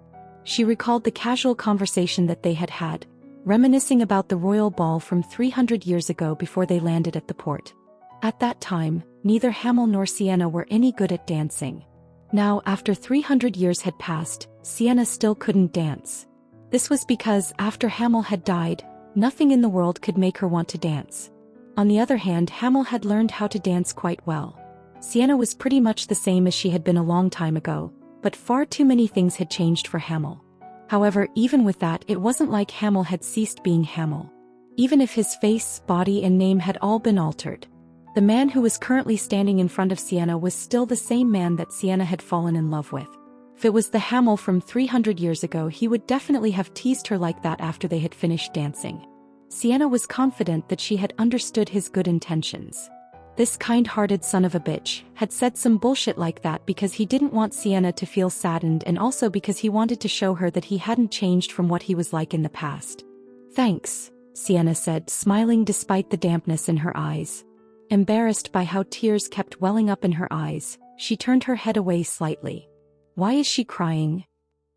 She recalled the casual conversation that they had had, reminiscing about the royal ball from 300 years ago before they landed at the port. At that time, neither Hamel nor Sienna were any good at dancing. Now, after 300 years had passed, Sienna still couldn't dance. This was because, after Hamel had died, nothing in the world could make her want to dance. On the other hand, Hamel had learned how to dance quite well. Sienna was pretty much the same as she had been a long time ago, but far too many things had changed for Hamel. However, even with that, it wasn't like Hamel had ceased being Hamel. Even if his face, body and name had all been altered. The man who was currently standing in front of Sienna was still the same man that Sienna had fallen in love with. If it was the Hamel from 300 years ago, he would definitely have teased her like that after they had finished dancing. Sienna was confident that she had understood his good intentions. This kind-hearted son of a bitch had said some bullshit like that because he didn't want Sienna to feel saddened and also because he wanted to show her that he hadn't changed from what he was like in the past. "Thanks," Sienna said, smiling despite the dampness in her eyes. Embarrassed by how tears kept welling up in her eyes, she turned her head away slightly. Why is she crying?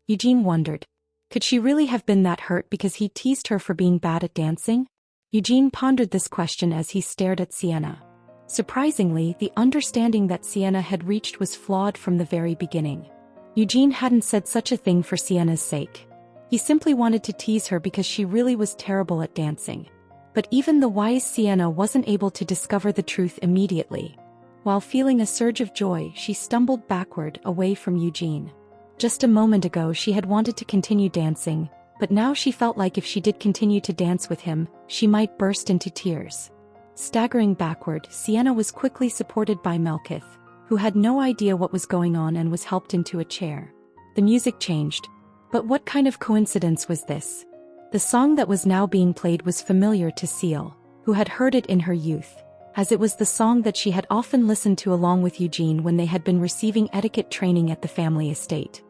Eugene wondered. Could she really have been that hurt because he teased her for being bad at dancing? Eugene pondered this question as he stared at Sienna. Surprisingly, the understanding that Sienna had reached was flawed from the very beginning. Eugene hadn't said such a thing for Sienna's sake. He simply wanted to tease her because she really was terrible at dancing. But even the wise Sienna wasn't able to discover the truth immediately. While feeling a surge of joy, she stumbled backward, away from Eugene. Just a moment ago she had wanted to continue dancing, but now she felt like if she did continue to dance with him, she might burst into tears. Staggering backward, Sienna was quickly supported by Melkith, who had no idea what was going on and was helped into a chair. The music changed. But what kind of coincidence was this? The song that was now being played was familiar to Seal, who had heard it in her youth, as it was the song that she had often listened to along with Eugene when they had been receiving etiquette training at the family estate.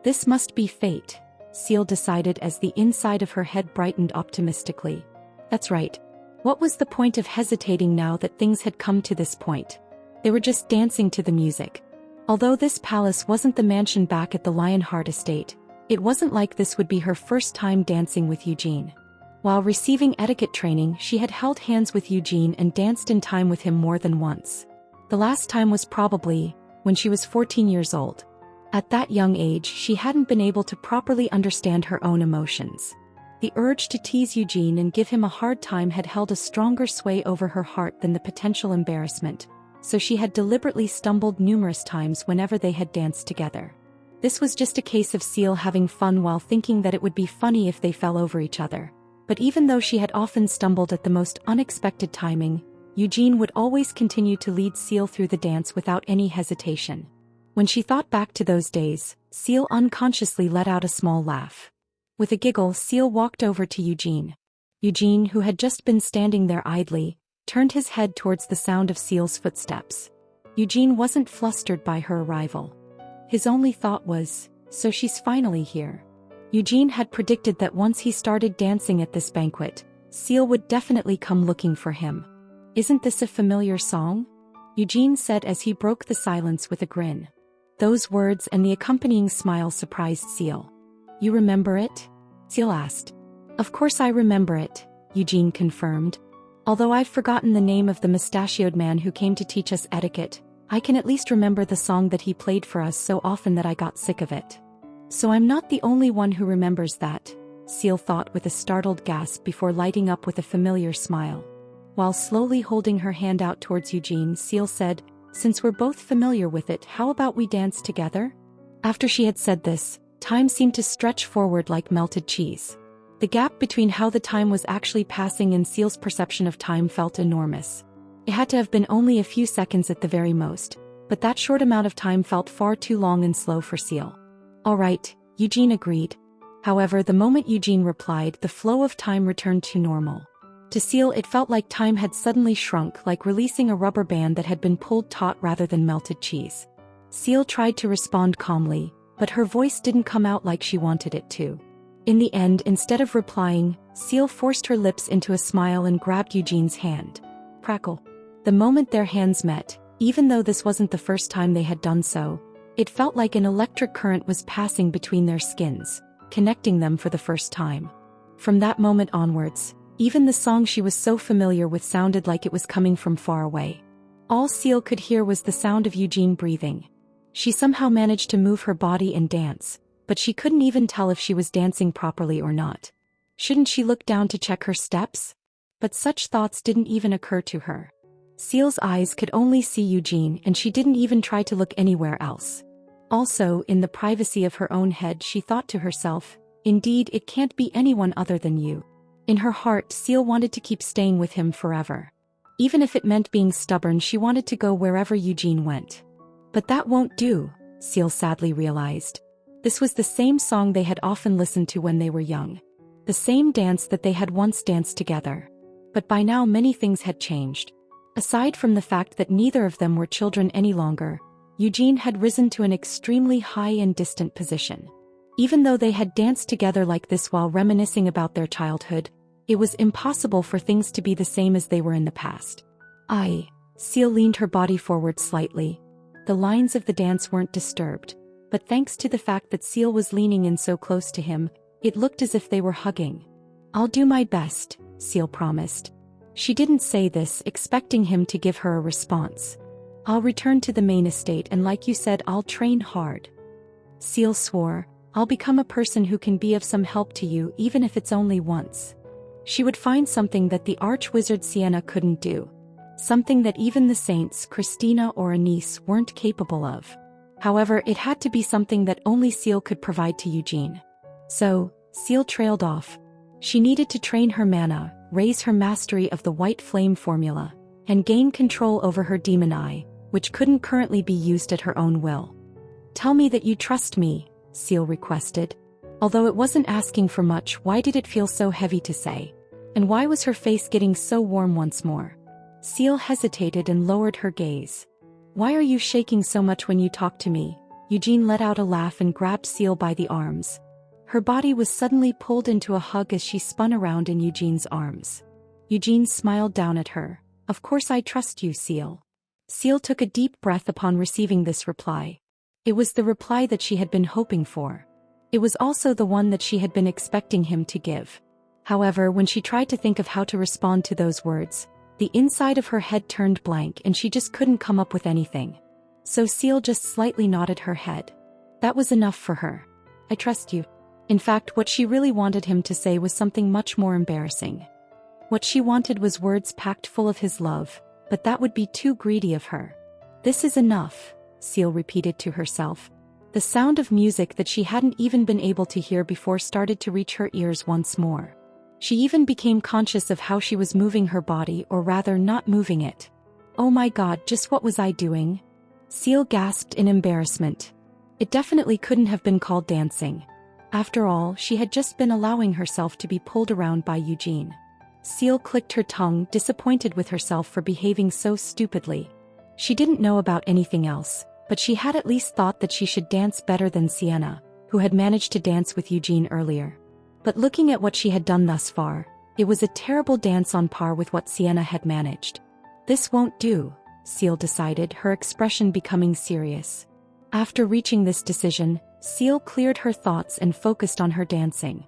This must be fate, Seal decided as the inside of her head brightened optimistically. That's right. What was the point of hesitating now that things had come to this point? They were just dancing to the music. Although this palace wasn't the mansion back at the Lionheart estate, it wasn't like this would be her first time dancing with Eugene. While receiving etiquette training, she had held hands with Eugene and danced in time with him more than once. The last time was probably when she was 14 years old. At that young age, she hadn't been able to properly understand her own emotions. The urge to tease Eugene and give him a hard time had held a stronger sway over her heart than the potential embarrassment, so she had deliberately stumbled numerous times whenever they had danced together. This was just a case of Seal having fun while thinking that it would be funny if they fell over each other. But even though she had often stumbled at the most unexpected timing, Eugene would always continue to lead Seal through the dance without any hesitation. When she thought back to those days, Seal unconsciously let out a small laugh. With a giggle, Seal walked over to Eugene. Eugene, who had just been standing there idly, turned his head towards the sound of Seal's footsteps. Eugene wasn't flustered by her arrival. His only thought was, so she's finally here. Eugene had predicted that once he started dancing at this banquet, Seal would definitely come looking for him. Isn't this a familiar song? Eugene said as he broke the silence with a grin. Those words and the accompanying smile surprised Seal. You remember it? Seal asked. Of course I remember it, Eugene confirmed. Although I've forgotten the name of the mustachioed man who came to teach us etiquette, I can at least remember the song that he played for us so often that I got sick of it. So I'm not the only one who remembers that, Seal thought with a startled gasp before lighting up with a familiar smile. While slowly holding her hand out towards Eugene, Seal said, since we're both familiar with it, how about we dance together? After she had said this, time seemed to stretch forward like melted cheese. The gap between how the time was actually passing and Seal's perception of time felt enormous. It had to have been only a few seconds at the very most, but that short amount of time felt far too long and slow for Seal. All right, Eugene agreed. However, the moment Eugene replied, the flow of time returned to normal. To Seal, it felt like time had suddenly shrunk, like releasing a rubber band that had been pulled taut rather than melted cheese. Seal tried to respond calmly, but her voice didn't come out like she wanted it to. In the end, instead of replying, Seal forced her lips into a smile and grabbed Eugene's hand. Crackle. The moment their hands met, even though this wasn't the first time they had done so, it felt like an electric current was passing between their skins, connecting them for the first time. From that moment onwards, even the song she was so familiar with sounded like it was coming from far away. All Seal could hear was the sound of Eugene breathing. She somehow managed to move her body and dance, but she couldn't even tell if she was dancing properly or not. Shouldn't she look down to check her steps? But such thoughts didn't even occur to her. Seal's eyes could only see Eugene, and she didn't even try to look anywhere else. Also, in the privacy of her own head, she thought to herself, indeed, it can't be anyone other than you. In her heart, Seal wanted to keep staying with him forever. Even if it meant being stubborn, she wanted to go wherever Eugene went. But that won't do, Seal sadly realized. This was the same song they had often listened to when they were young. The same dance that they had once danced together. But by now many things had changed. Aside from the fact that neither of them were children any longer, Eugene had risen to an extremely high and distant position. Even though they had danced together like this while reminiscing about their childhood, it was impossible for things to be the same as they were in the past. Seal leaned her body forward slightly. The lines of the dance weren't disturbed, but thanks to the fact that Seal was leaning in so close to him, it looked as if they were hugging. I'll do my best, Seal promised. She didn't say this, expecting him to give her a response. I'll return to the main estate and like you said, I'll train hard. Seal swore, I'll become a person who can be of some help to you even if it's only once. She would find something that the arch-wizard Sienna couldn't do. Something that even the saints, Christina or Anise, weren't capable of. However, it had to be something that only Seal could provide to Eugene. So, Seal trailed off. She needed to train her mana, raise her mastery of the white flame formula, and gain control over her demon eye, which couldn't currently be used at her own will. Tell me that you trust me, Seal requested. Although it wasn't asking for much, why did it feel so heavy to say? And why was her face getting so warm once more? Seal hesitated and lowered her gaze. Why are you shaking so much when you talk to me? Eugene let out a laugh and grabbed Seal by the arms. Her body was suddenly pulled into a hug as she spun around in Eugene's arms. Eugene smiled down at her. "Of course I trust you, Seal." Seal took a deep breath upon receiving this reply. It was the reply that she had been hoping for. It was also the one that she had been expecting him to give. However, when she tried to think of how to respond to those words, the inside of her head turned blank and she just couldn't come up with anything. So Seal just slightly nodded her head. That was enough for her. "I trust you." In fact, what she really wanted him to say was something much more embarrassing. What she wanted was words packed full of his love, but that would be too greedy of her. "This is enough," Seal repeated to herself. The sound of music that she hadn't even been able to hear before started to reach her ears once more. She even became conscious of how she was moving her body, or rather not moving it. "Oh my God, just what was I doing?" Seal gasped in embarrassment. It definitely couldn't have been called dancing. After all, she had just been allowing herself to be pulled around by Eugene. Seal clicked her tongue, disappointed with herself for behaving so stupidly. She didn't know about anything else, but she had at least thought that she should dance better than Sienna, who had managed to dance with Eugene earlier. But looking at what she had done thus far, it was a terrible dance on par with what Sienna had managed. "This won't do," Seal decided, her expression becoming serious. After reaching this decision, Seal cleared her thoughts and focused on her dancing.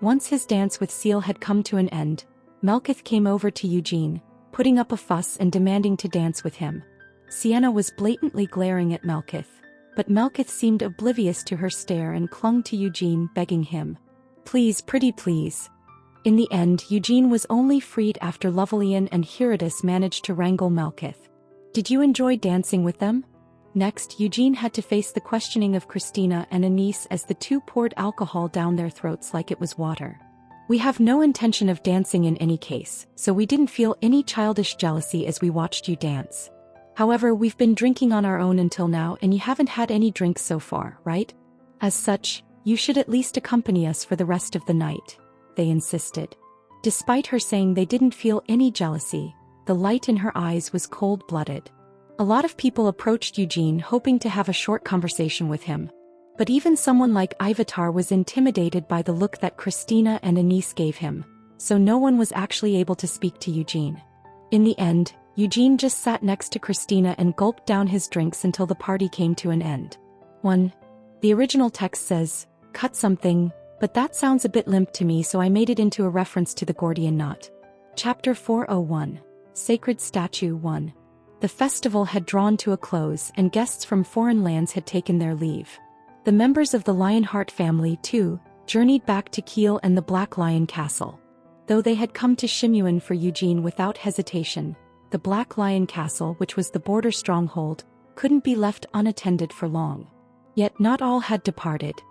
Once his dance with Seal had come to an end, Melkith came over to Eugene, putting up a fuss and demanding to dance with him. Sienna was blatantly glaring at Melkith, but Melkith seemed oblivious to her stare and clung to Eugene, begging him, "Please, pretty please." In the end, Eugene was only freed after Lovelian and Herodotus managed to wrangle Melkith. "Did you enjoy dancing with them?" Next, Eugene had to face the questioning of Christina and Anise as the two poured alcohol down their throats like it was water. "We have no intention of dancing in any case, so we didn't feel any childish jealousy as we watched you dance. However, we've been drinking on our own until now and you haven't had any drinks so far, right? As such, you should at least accompany us for the rest of the night," they insisted. Despite her saying they didn't feel any jealousy, the light in her eyes was cold-blooded. A lot of people approached Eugene hoping to have a short conversation with him. But even someone like Ivatar was intimidated by the look that Christina and Anise gave him, so no one was actually able to speak to Eugene. In the end, Eugene just sat next to Christina and gulped down his drinks until the party came to an end. 1. The original text says, "Cut something," but that sounds a bit limp to me, so I made it into a reference to the Gordian knot. Chapter 401. Sacred Statue 1. The festival had drawn to a close and guests from foreign lands had taken their leave. The members of the Lionheart family, too, journeyed back to Kiel and the Black Lion Castle. Though they had come to Shimuan for Eugene without hesitation, the Black Lion Castle, which was the border stronghold, couldn't be left unattended for long. Yet not all had departed.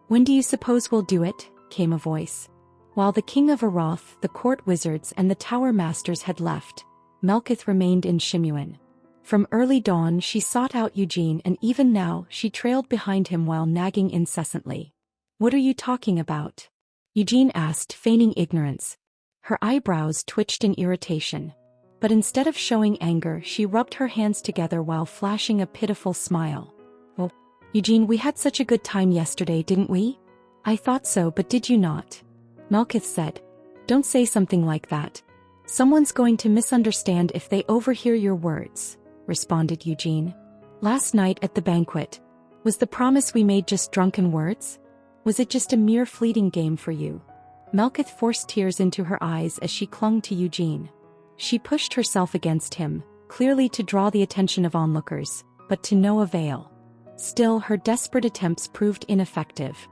"When do you suppose we'll do it?" came a voice. While the King of Aroth, the court wizards and the tower masters had left, Melkith remained in Shimuan. From early dawn she sought out Eugene, and even now she trailed behind him while nagging incessantly. "What are you talking about?" Eugene asked, feigning ignorance. Her eyebrows twitched in irritation. But instead of showing anger, she rubbed her hands together while flashing a pitiful smile. "Oh, Eugene, we had such a good time yesterday, didn't we?" "I thought so, but did you not?" Melkith said. "Don't say something like that. Someone's going to misunderstand if they overhear your words," responded Eugene. "Last night at the banquet, was the promise we made just drunken words? Was it just a mere fleeting game for you?" Melkith forced tears into her eyes as she clung to Eugene. She pushed herself against him, clearly to draw the attention of onlookers, but to no avail. Still, her desperate attempts proved ineffective.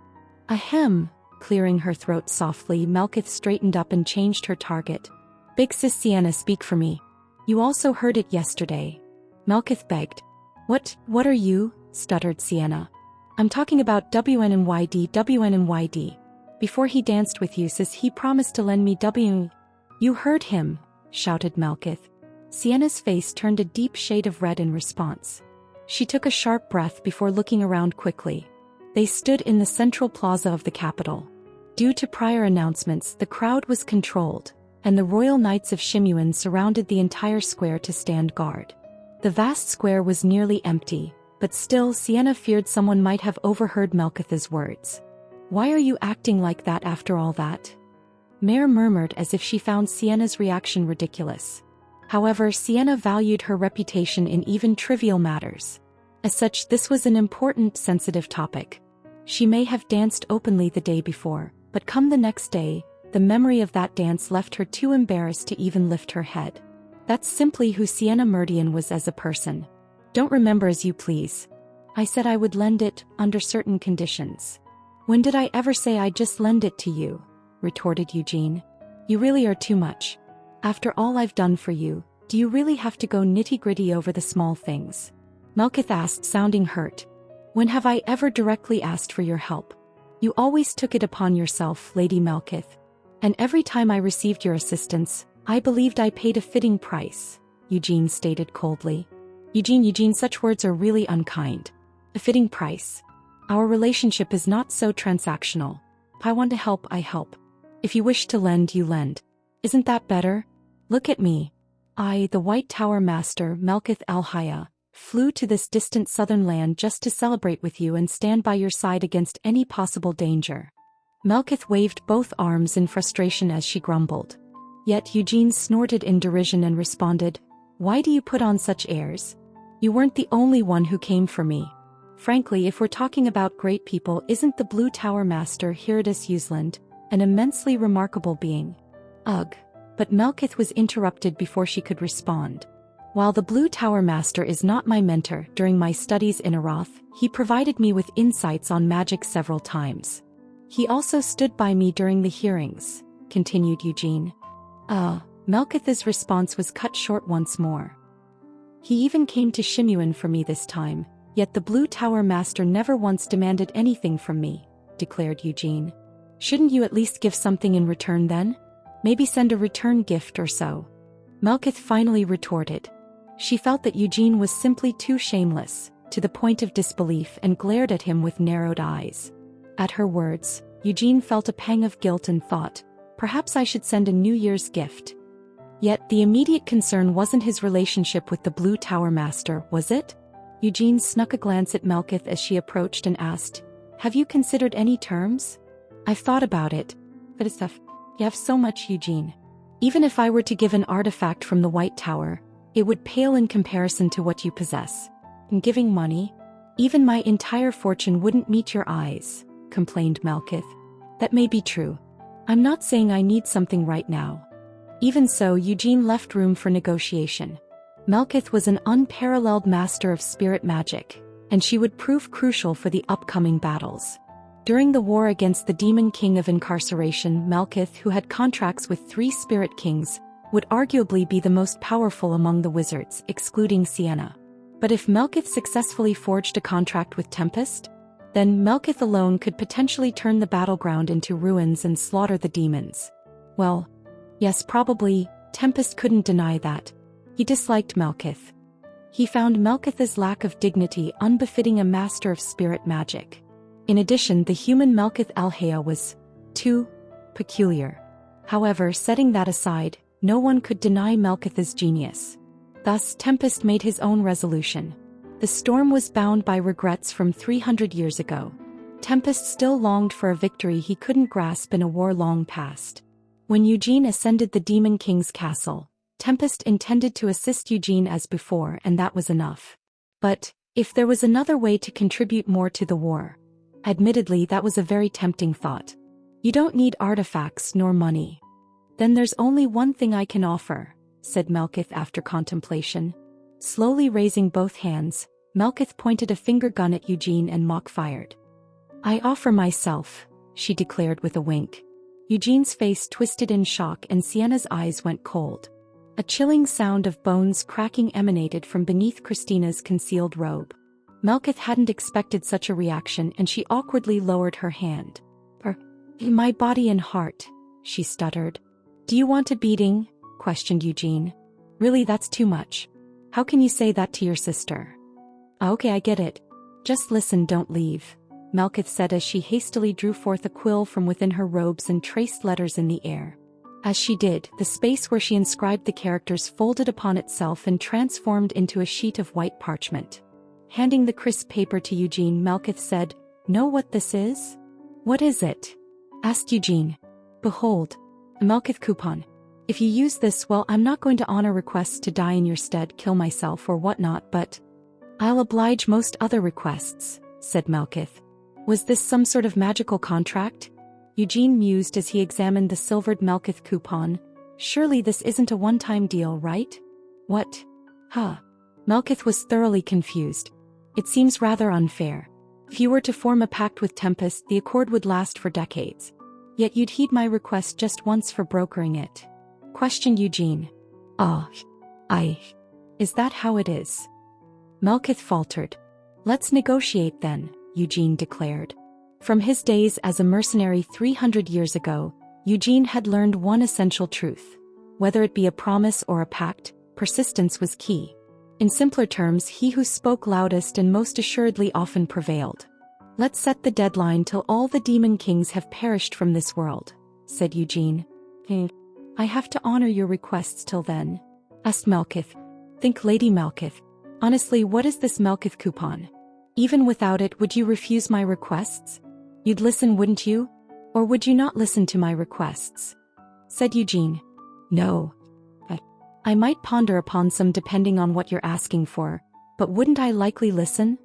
"Ahem," clearing her throat softly, Melkith straightened up and changed her target. "Big Sis Sienna, speak for me. You also heard it yesterday." Melkith begged. What are you?" stuttered Sienna. "I'm talking about WNNYD. Before he danced with you, Sis, he promised to lend me W." "You heard him," shouted Melkith. Sienna's face turned a deep shade of red in response. She took a sharp breath before looking around quickly. They stood in the central plaza of the capital. Due to prior announcements, the crowd was controlled, and the Royal Knights of Shimuan surrounded the entire square to stand guard. The vast square was nearly empty, But still, Sienna feared someone might have overheard Melkith's words. "Why are you acting like that after all that?" Mare murmured as if she found Sienna's reaction ridiculous. However, Sienna valued her reputation in even trivial matters. As such, this was an important, sensitive topic. She may have danced openly the day before, but come the next day, the memory of that dance left her too embarrassed to even lift her head. That's simply who Sienna Meridian was as a person. "Don't remember as you please. I said I would lend it, under certain conditions." "When did I ever say I'd just lend it to you?" retorted Eugene. "You really are too much. After all I've done for you, do you really have to go nitty-gritty over the small things?" Melkith asked, sounding hurt. "When have I ever directly asked for your help? You always took it upon yourself, Lady Melkith. And every time I received your assistance, I believed I paid a fitting price," Eugene stated coldly. Eugene, such words are really unkind. A fitting price. Our relationship is not so transactional. If I want to help, I help. If you wish to lend, you lend. Isn't that better? Look at me. I, the White Tower Master, Melkith Alhaya, flew to this distant southern land just to celebrate with you and stand by your side against any possible danger. Melkith waved both arms in frustration as she grumbled. Yet Eugene snorted in derision and responded, "Why do you put on such airs? You weren't the only one who came for me. Frankly, if we're talking about great people, isn't the Blue Tower Master Herodis Usland an immensely remarkable being?" Ugh. But Melkith was interrupted before she could respond. "While the Blue Tower Master is not my mentor during my studies in Arath, he provided me with insights on magic several times. He also stood by me during the hearings," continued Eugene. Melkith's response was cut short once more. "He even came to Shimuin for me this time, yet the Blue Tower Master never once demanded anything from me," declared Eugene. "Shouldn't you at least give something in return then? Maybe send a return gift or so?" Melkith finally retorted. She felt that Eugene was simply too shameless, to the point of disbelief, and glared at him with narrowed eyes. At her words, Eugene felt a pang of guilt and thought, perhaps I should send a New Year's gift. Yet the immediate concern wasn't his relationship with the Blue Tower Master, was it? Eugene snuck a glance at Melkith as she approached and asked, "Have you considered any terms?" "I've thought about it, but it's tough. You have so much, Eugene. Even if I were to give an artifact from the White Tower, it would pale in comparison to what you possess. And giving money? Even my entire fortune wouldn't meet your eyes," complained Melkith. "That may be true. I'm not saying I need something right now." Even so, Eugene left room for negotiation. Melkith was an unparalleled master of spirit magic, and she would prove crucial for the upcoming battles. During the war against the Demon King of Incarceration, Melkith, who had contracts with 3 spirit kings, would arguably be the most powerful among the wizards, excluding Sienna. But if Melkith successfully forged a contract with Tempest, then Melkith alone could potentially turn the battleground into ruins and slaughter the demons. Well, yes, probably, Tempest couldn't deny that. He disliked Melkith. He found Melkith's lack of dignity unbefitting a master of spirit magic. In addition, the human Melkith Alhaya was too peculiar. However, setting that aside, no one could deny Melkith's genius. Thus, Tempest made his own resolution. The storm was bound by regrets from 300 years ago. Tempest still longed for a victory he couldn't grasp in a war long past. When Eugene ascended the Demon King's castle, Tempest intended to assist Eugene as before, and that was enough. But if there was another way to contribute more to the war, admittedly that was a very tempting thought. "You don't need artifacts nor money. Then there's only one thing I can offer," said Melkith after contemplation. Slowly raising both hands, Melkith pointed a finger gun at Eugene and mock-fired. "I offer myself," she declared with a wink. Eugene's face twisted in shock and Sienna's eyes went cold. A chilling sound of bones cracking emanated from beneath Christina's concealed robe. Melkith hadn't expected such a reaction and she awkwardly lowered her hand. My body and heart," she stuttered. "Do you want a beating?" questioned Eugene. "Really, that's too much. How can you say that to your sister?" "Okay, I get it. Just listen, don't leave," Melkith said as she hastily drew forth a quill from within her robes and traced letters in the air. As she did, the space where she inscribed the characters folded upon itself and transformed into a sheet of white parchment. Handing the crisp paper to Eugene, Malkuth said, "Know what this is?" "What is it?" asked Eugene. "Behold, a Malkuth coupon. If you use this, well, I'm not going to honor requests to die in your stead, kill myself or whatnot, but I'll oblige most other requests," said Malkuth. Was this some sort of magical contract? Eugene mused as he examined the silvered Malkuth coupon. Surely this isn't a one-time deal, right? What? Huh. Malkuth was thoroughly confused. It seems rather unfair. If you were to form a pact with Tempest, the accord would last for decades. Yet you'd heed my request just once for brokering it. Questioned Eugene. Is that how it is? Malkuth faltered. Let's negotiate then, Eugene declared. From his days as a mercenary 300 years ago, Eugene had learned one essential truth. Whether it be a promise or a pact, persistence was key. In simpler terms, he who spoke loudest and most assuredly often prevailed. "Let's set the deadline till all the demon kings have perished from this world," said Eugene. "I have to honor your requests till then?" asked Malkuth. "Think, Lady Malkuth. Honestly, what is this Malkuth coupon? Even without it, would you refuse my requests? You'd listen, wouldn't you? Or would you not listen to my requests?" said Eugene. "No. I might ponder upon some depending on what you're asking for, but wouldn't I likely listen?"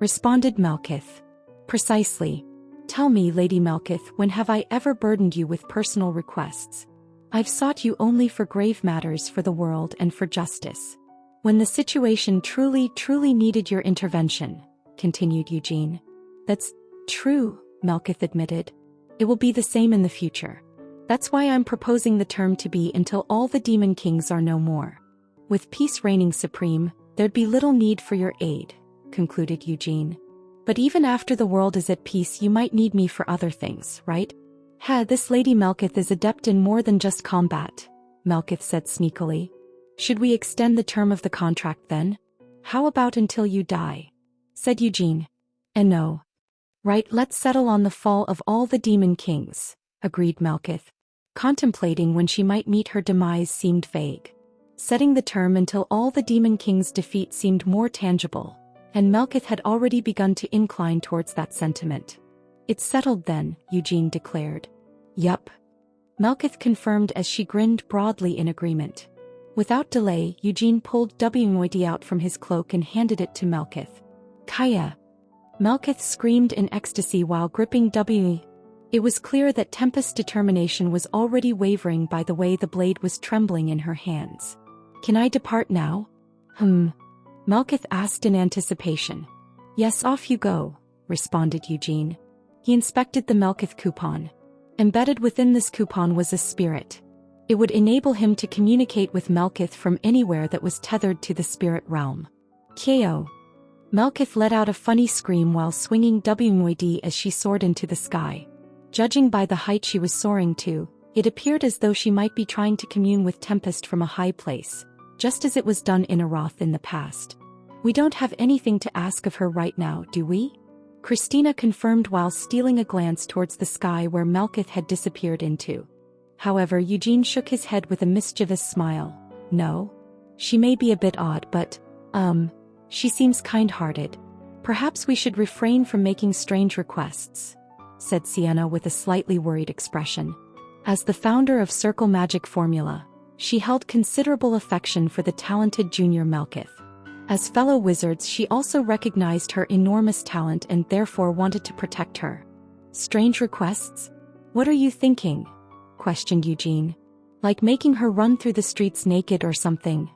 responded Malkuth. "Precisely. Tell me, Lady Malkuth, when have I ever burdened you with personal requests? I've sought you only for grave matters for the world and for justice. When the situation truly needed your intervention," continued Eugene. "That's true," Malkuth admitted. "It will be the same in the future. That's why I'm proposing the term to be until all the demon kings are no more. With peace reigning supreme, there'd be little need for your aid," concluded Eugene. "But even after the world is at peace, you might need me for other things, right?" This Lady Malkuth is adept in more than just combat," Malkuth said sneakily. "Should we extend the term of the contract then? How about until you die?" said Eugene. "And no. Right, let's settle on the fall of all the demon kings," agreed Malkuth. Contemplating when she might meet her demise seemed vague. Setting the term until all the demon kings' defeat seemed more tangible, and Malkuth had already begun to incline towards that sentiment. "It's settled then," Eugene declared. "Yup," Malkuth confirmed as she grinned broadly in agreement. Without delay, Eugene pulled WD out from his cloak and handed it to Malkuth. "Kaya!" Malkuth screamed in ecstasy while gripping WD. It was clear that Tempest's determination was already wavering by the way the blade was trembling in her hands. "Can I depart now?" Malkuth asked in anticipation. "Yes, off you go," responded Eugene. He inspected the Malkuth coupon. Embedded within this coupon was a spirit. It would enable him to communicate with Malkuth from anywhere that was tethered to the spirit realm. "Kyo!" Malkuth let out a funny scream while swinging WD as she soared into the sky. Judging by the height she was soaring to, it appeared as though she might be trying to commune with Tempest from a high place, just as it was done in Aroth in the past. "We don't have anything to ask of her right now, do we?" Christina confirmed while stealing a glance towards the sky where Malkuth had disappeared into. However, Eugene shook his head with a mischievous smile. "No. She may be a bit odd, but, she seems kind-hearted. Perhaps we should refrain from making strange requests," said Sienna with a slightly worried expression. As the founder of Circle Magic Formula, she held considerable affection for the talented junior Malkuth. As fellow wizards, she also recognized her enormous talent and therefore wanted to protect her. "Strange requests? What are you thinking?" questioned Eugene. "Like making her run through the streets naked or something,"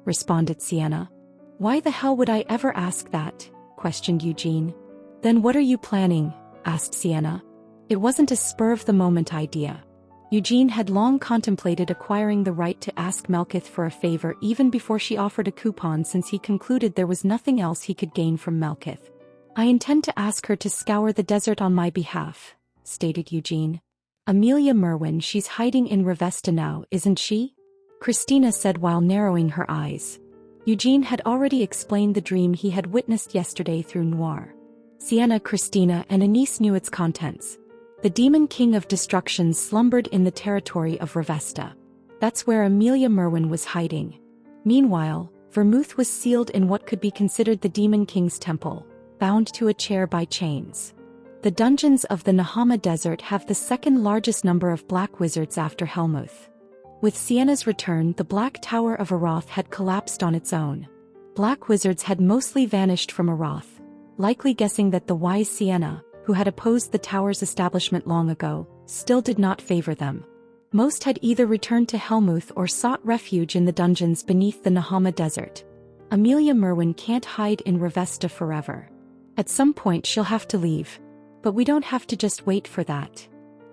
responded Sienna. "Why the hell would I ever ask that?" questioned Eugene. "Then what are you planning?" asked Sienna. It wasn't a spur-of-the-moment idea. Eugene had long contemplated acquiring the right to ask Malkuth for a favor even before she offered a coupon, since he concluded there was nothing else he could gain from Malkuth. "I intend to ask her to scour the desert on my behalf," stated Eugene. "Amelia Merwin, she's hiding in Revesta now, isn't she?" Christina said while narrowing her eyes. Eugene had already explained the dream he had witnessed yesterday through Noir. Sienna, Christina, and Anise knew its contents. The demon king of destruction slumbered in the territory of Revesta. That's where Amelia Merwin was hiding. Meanwhile, Vermouth was sealed in what could be considered the Demon King's temple, bound to a chair by chains. The dungeons of the Nahama Desert have the second largest number of black wizards after Helmuth. With Sienna's return, the Black Tower of Aroth had collapsed on its own. Black wizards had mostly vanished from Aroth, likely guessing that the wise Sienna, who had opposed the tower's establishment long ago, still did not favor them. Most had either returned to Helmuth or sought refuge in the dungeons beneath the Nahama Desert. Amelia Merwin can't hide in Revesta forever. At some point she'll have to leave. But we don't have to just wait for that.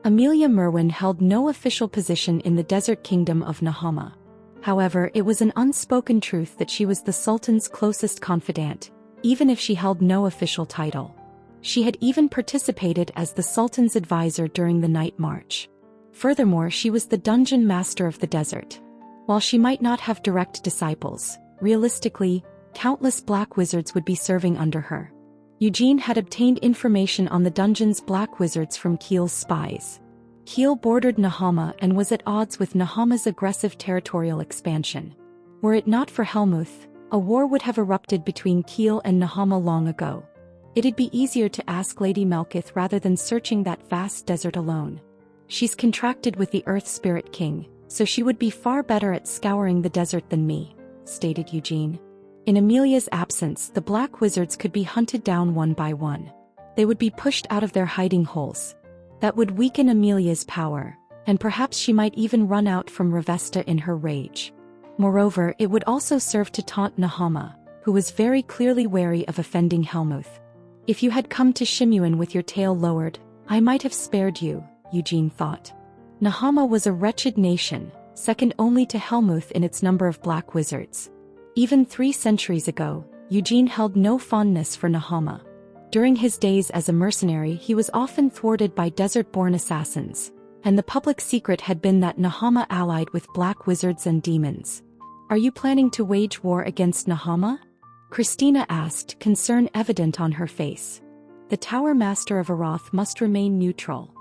Amelia Merwin held no official position in the desert kingdom of Nahama. However, it was an unspoken truth that she was the Sultan's closest confidant, even if she held no official title. She had even participated as the Sultan's advisor during the Night March. Furthermore, she was the dungeon master of the desert. While she might not have direct disciples, realistically, countless black wizards would be serving under her. Eugene had obtained information on the dungeon's black wizards from Kiel's spies. Kiel bordered Nahama and was at odds with Nahama's aggressive territorial expansion. Were it not for Helmuth, a war would have erupted between Kiel and Nahama long ago. It'd be easier to ask Lady Melkith rather than searching that vast desert alone. She's contracted with the Earth Spirit King, so she would be far better at scouring the desert than me, stated Eugene. In Amelia's absence, the black wizards could be hunted down one by one. They would be pushed out of their hiding holes. That would weaken Amelia's power, and perhaps she might even run out from Revesta in her rage. Moreover, it would also serve to taunt Nahama, who was very clearly wary of offending Helmuth. If you had come to Shimuin with your tail lowered, I might have spared you, Eugene thought. Nahama was a wretched nation, second only to Helmuth in its number of black wizards. Even 3 centuries ago, Eugene held no fondness for Nahama. During his days as a mercenary, he was often thwarted by desert-born assassins, and the public secret had been that Nahama allied with black wizards and demons. Are you planning to wage war against Nahama? Christina asked, concern evident on her face. The Tower Master of Aroth must remain neutral.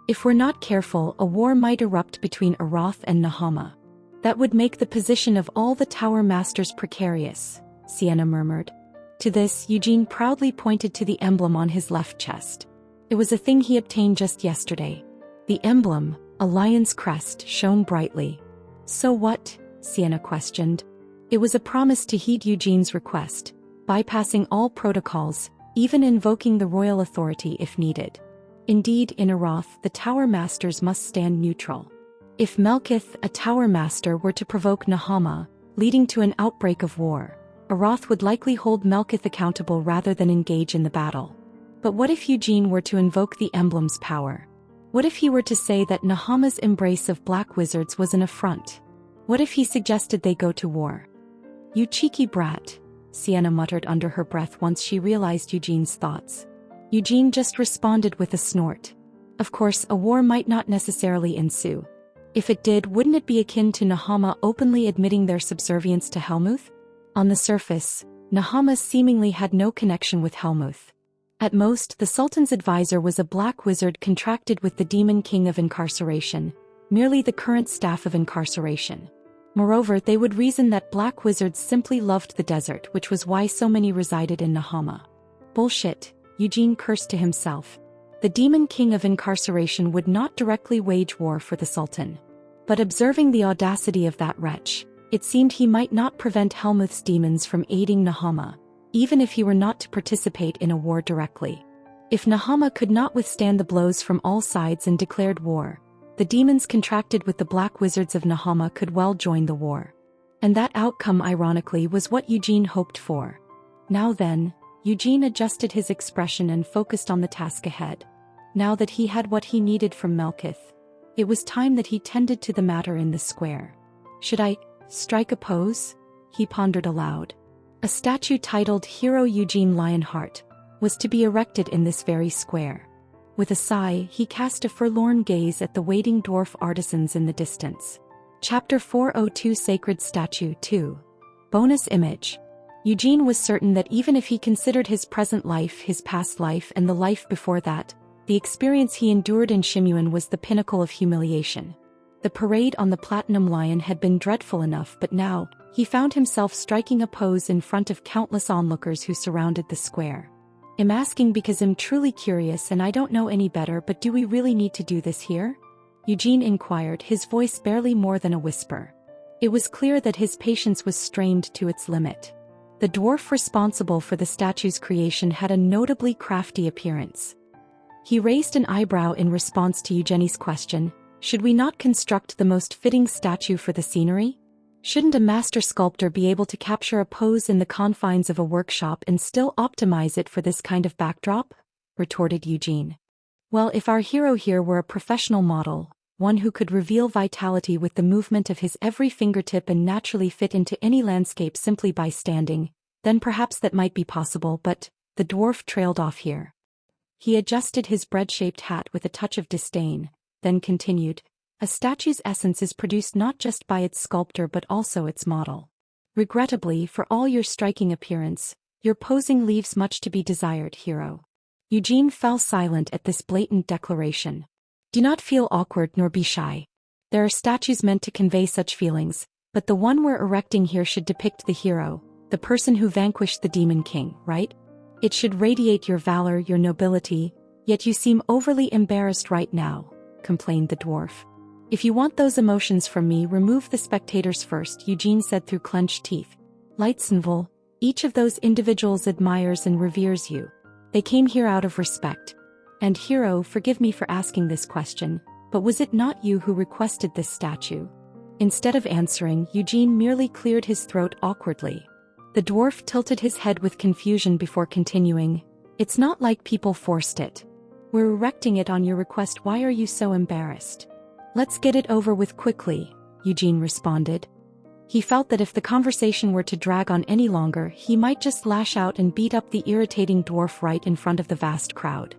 If we're not careful, a war might erupt between Aroth and Nahama. That would make the position of all the Tower Masters precarious, Sienna murmured. To this, Eugene proudly pointed to the emblem on his left chest. It was a thing he obtained just yesterday. The emblem, a lion's crest, shone brightly. So what? Sienna questioned. It was a promise to heed Eugene's request, bypassing all protocols, even invoking the royal authority if needed. Indeed, in Aroth, the Tower Masters must stand neutral. If Melkith, a Tower Master, were to provoke Nahama, leading to an outbreak of war, Aroth would likely hold Melkith accountable rather than engage in the battle. But what if Eugene were to invoke the emblem's power? What if he were to say that Nahama's embrace of black wizards was an affront? What if he suggested they go to war? You cheeky brat, Sienna muttered under her breath once she realized Eugene's thoughts. Eugene just responded with a snort. Of course, a war might not necessarily ensue. If it did, wouldn't it be akin to Nahama openly admitting their subservience to Helmuth? On the surface, Nahama seemingly had no connection with Helmuth. At most, the Sultan's advisor was a black wizard contracted with the Demon King of Incarceration, merely the current staff of incarceration. Moreover, they would reason that black wizards simply loved the desert, which was why so many resided in Nahama. Bullshit, Eugene cursed to himself. The Demon King of Incarceration would not directly wage war for the Sultan. But observing the audacity of that wretch, it seemed he might not prevent Helmuth's demons from aiding Nahama, even if he were not to participate in a war directly. If Nahama could not withstand the blows from all sides and declared war, the demons contracted with the black wizards of Nahama could well join the war. And that outcome, ironically, was what Eugene hoped for. Now then, Eugene adjusted his expression and focused on the task ahead. Now that he had what he needed from Melkith, it was time that he tended to the matter in the square. Should I strike a pose? He pondered aloud. A statue titled Hero Eugene Lionheart was to be erected in this very square. With a sigh, he cast a forlorn gaze at the waiting dwarf artisans in the distance. Chapter 402 Sacred Statue 2. Bonus image. Eugene was certain that even if he considered his present life, his past life, and the life before that, the experience he endured in Shimuin was the pinnacle of humiliation. The parade on the Platinum Lion had been dreadful enough, but now, He found himself striking a pose in front of countless onlookers who surrounded the square. "I'm asking because I'm truly curious and I don't know any better, but do we really need to do this here?" Eugene inquired, his voice barely more than a whisper. It was clear that his patience was strained to its limit. The dwarf responsible for the statue's creation had a notably crafty appearance. He raised an eyebrow in response to Eugenie's question, "Should we not construct the most fitting statue for the scenery? Shouldn't a master sculptor be able to capture a pose in the confines of a workshop and still optimize it for this kind of backdrop?" retorted Eugene. "Well, if our hero here were a professional model, one who could reveal vitality with the movement of his every fingertip and naturally fit into any landscape simply by standing, then perhaps that might be possible, but..." The dwarf trailed off here. He adjusted his bread-shaped hat with a touch of disdain, then continued, "A statue's essence is produced not just by its sculptor but also its model. Regrettably, for all your striking appearance, your posing leaves much to be desired, hero." Eugene fell silent at this blatant declaration. "Do not feel awkward nor be shy. There are statues meant to convey such feelings, but the one we're erecting here should depict the hero, the person who vanquished the Demon King, right? It should radiate your valor, your nobility, yet you seem overly embarrassed right now," complained the dwarf. "If you want those emotions from me, remove the spectators first," Eugene said through clenched teeth. "Lightsenville, each of those individuals admires and reveres you. They came here out of respect. And hero, forgive me for asking this question, but was it not you who requested this statue?" Instead of answering, Eugene merely cleared his throat awkwardly. The dwarf tilted his head with confusion before continuing, "It's not like people forced it. We're erecting it on your request. Why are you so embarrassed?" "Let's get it over with quickly," Eugene responded. He felt that if the conversation were to drag on any longer, he might just lash out and beat up the irritating dwarf right in front of the vast crowd.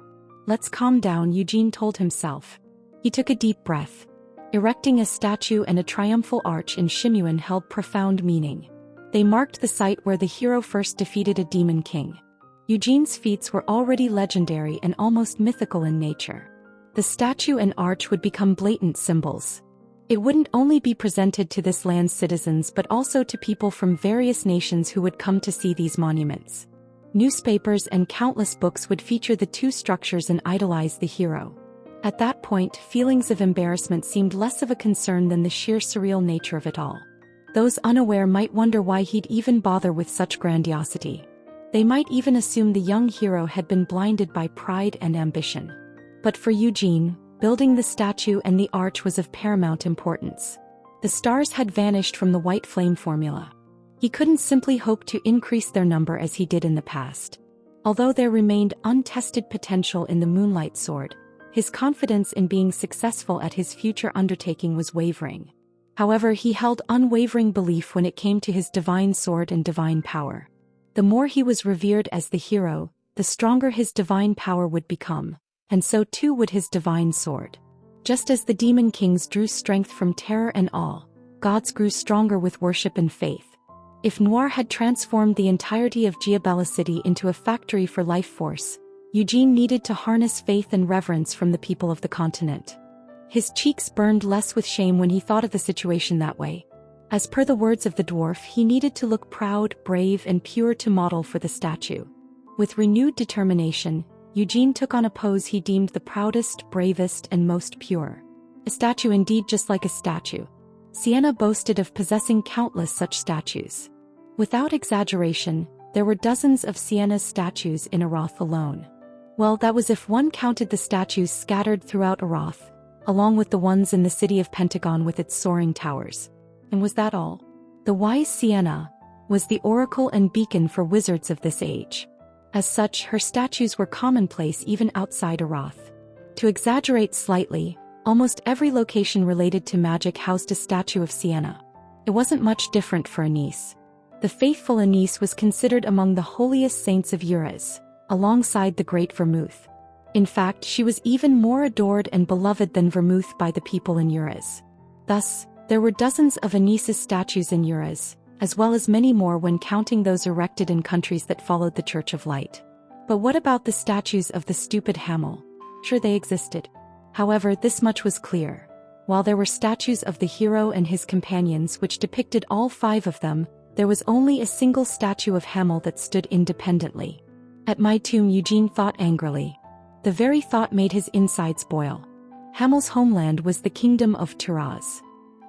"Let's calm down," Eugene told himself. He took a deep breath. Erecting a statue and a triumphal arch in Shimuan held profound meaning. They marked the site where the hero first defeated a demon king. Eugene's feats were already legendary and almost mythical in nature. The statue and arch would become blatant symbols. It wouldn't only be presented to this land's citizens but also to people from various nations who would come to see these monuments. Newspapers and countless books would feature the two structures and idolize the hero. At that point, feelings of embarrassment seemed less of a concern than the sheer surreal nature of it all. Those unaware might wonder why he'd even bother with such grandiosity. They might even assume the young hero had been blinded by pride and ambition. But for Eugene, building the statue and the arch was of paramount importance. The stars had vanished from the white flame formula. He couldn't simply hope to increase their number as he did in the past. Although there remained untested potential in the Moonlight Sword, his confidence in being successful at his future undertaking was wavering. However, he held unwavering belief when it came to his divine sword and divine power. The more he was revered as the hero, the stronger his divine power would become, and so too would his divine sword. Just as the demon kings drew strength from terror and awe, gods grew stronger with worship and faith. If Noir had transformed the entirety of Giabella City into a factory for life force, Eugene needed to harness faith and reverence from the people of the continent. His cheeks burned less with shame when he thought of the situation that way. As per the words of the dwarf, he needed to look proud, brave, and pure to model for the statue. With renewed determination, Eugene took on a pose he deemed the proudest, bravest, and most pure. A statue indeed, just like a statue. Siena boasted of possessing countless such statues. Without exaggeration, there were dozens of Siena's statues in Arath alone. Well, that was if one counted the statues scattered throughout Arath, along with the ones in the city of Pentagon with its soaring towers. And was that all? The wise Siena was the oracle and beacon for wizards of this age. As such, her statues were commonplace even outside Arath. To exaggerate slightly, almost every location related to magic housed a statue of Siena. It wasn't much different for Anise. The faithful Anise was considered among the holiest saints of Eurez, alongside the great Vermouth. In fact, she was even more adored and beloved than Vermouth by the people in Eurez. Thus, there were dozens of Anise's statues in Eurez, as well as many more when counting those erected in countries that followed the Church of Light. But what about the statues of the stupid Hamel? Sure, they existed. However, this much was clear. While there were statues of the hero and his companions which depicted all 5 of them, there was only a single statue of Hamel that stood independently. At my tomb, Eugene thought angrily. The very thought made his insides boil. Hamel's homeland was the kingdom of Tiraz.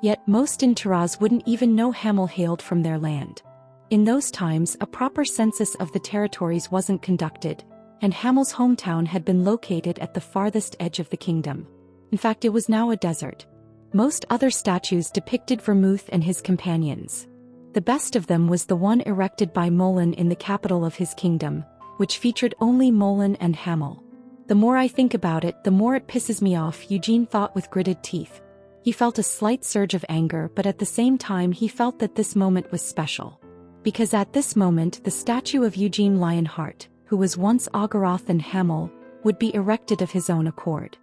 Yet most in Tiraz wouldn't even know Hamel hailed from their land. In those times, a proper census of the territories wasn't conducted, and Hamel's hometown had been located at the farthest edge of the kingdom. In fact, it was now a desert. Most other statues depicted Vermouth and his companions. The best of them was the one erected by Molin in the capital of his kingdom, which featured only Molin and Hamel. The more I think about it, the more it pisses me off, Eugene thought with gritted teeth. He felt a slight surge of anger, but at the same time he felt that this moment was special. Because at this moment the statue of Eugene Lionheart, who was once Ogoroth and Hamel, would be erected of his own accord.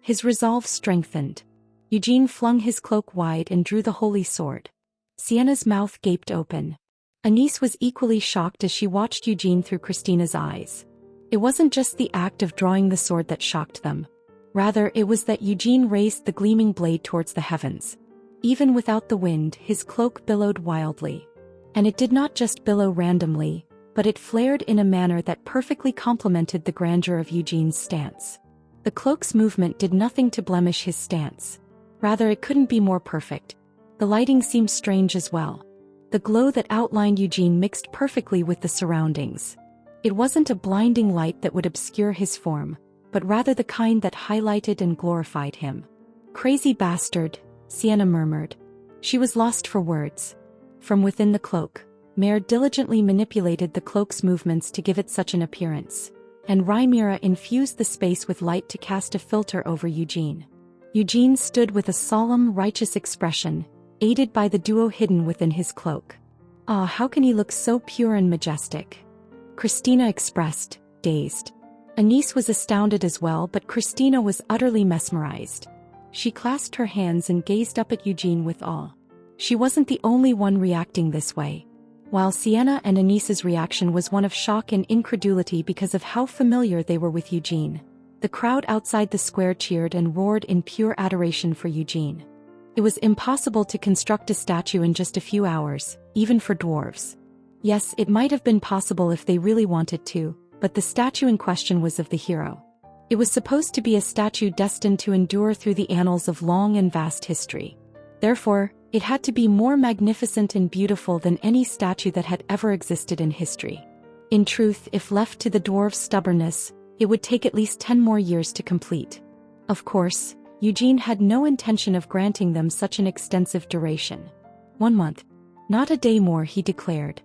His resolve strengthened. Eugene flung his cloak wide and drew the holy sword. Sienna's mouth gaped open. Anise was equally shocked as she watched Eugene through Christina's eyes. It wasn't just the act of drawing the sword that shocked them. Rather, it was that Eugene raised the gleaming blade towards the heavens. Even without the wind, his cloak billowed wildly. And it did not just billow randomly, but it flared in a manner that perfectly complemented the grandeur of Eugene's stance. The cloak's movement did nothing to blemish his stance. Rather, it couldn't be more perfect. The lighting seemed strange as well. The glow that outlined Eugene mixed perfectly with the surroundings. It wasn't a blinding light that would obscure his form, but rather the kind that highlighted and glorified him. "Crazy bastard," Sienna murmured. She was lost for words. From within the cloak, Mare diligently manipulated the cloak's movements to give it such an appearance, and Rhaenyra infused the space with light to cast a filter over Eugene. Eugene stood with a solemn, righteous expression, aided by the duo hidden within his cloak. "Ah, how can he look so pure and majestic?" Christina expressed, dazed. Anise was astounded as well, but Christina was utterly mesmerized. She clasped her hands and gazed up at Eugene with awe. She wasn't the only one reacting this way. While Sienna and Anise's reaction was one of shock and incredulity because of how familiar they were with Eugene, the crowd outside the square cheered and roared in pure adoration for Eugene. It was impossible to construct a statue in just a few hours, even for dwarves. Yes, it might have been possible if they really wanted to, but the statue in question was of the hero. It was supposed to be a statue destined to endure through the annals of long and vast history. Therefore, it had to be more magnificent and beautiful than any statue that had ever existed in history. In truth, if left to the dwarves' stubbornness, it would take at least 10 more years to complete. Of course, Eugene had no intention of granting them such an extensive duration. 1 month. Not a day more, he declared.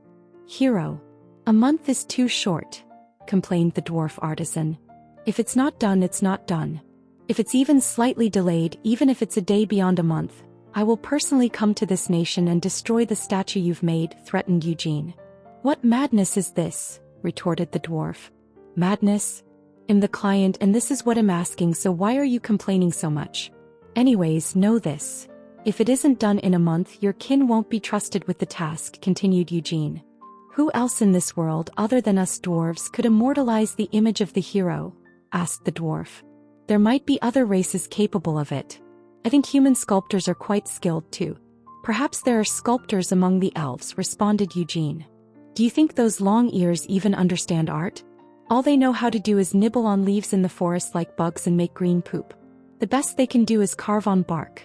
"Hero. A month is too short," complained the dwarf artisan. "If it's not done, it's not done. If it's even slightly delayed, even if it's a day beyond a month, I will personally come to this nation and destroy the statue you've made," threatened Eugene. "What madness is this?" retorted the dwarf. "Madness? I'm the client and this is what I'm asking, so why are you complaining so much? Anyways, know this. If it isn't done in a month, your kin won't be trusted with the task," continued Eugene. "Who else in this world other than us dwarves could immortalize the image of the hero?" asked the dwarf. "There might be other races capable of it. I think human sculptors are quite skilled too. Perhaps there are sculptors among the elves," responded Eugene. "Do you think those long ears even understand art? All they know how to do is nibble on leaves in the forest like bugs and make green poop. The best they can do is carve on bark."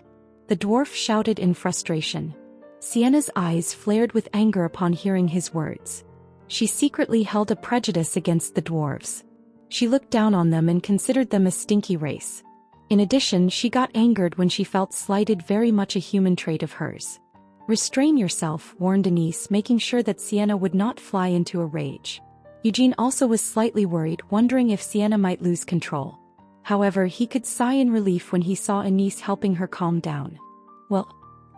The dwarf shouted in frustration. Sienna's eyes flared with anger upon hearing his words. She secretly held a prejudice against the dwarves. She looked down on them and considered them a stinky race. In addition, she got angered when she felt slighted, very much a human trait of hers. "Restrain yourself," warned Anise, making sure that Sienna would not fly into a rage. Eugene also was slightly worried, wondering if Sienna might lose control. However, he could sigh in relief when he saw Anise helping her calm down. "Well,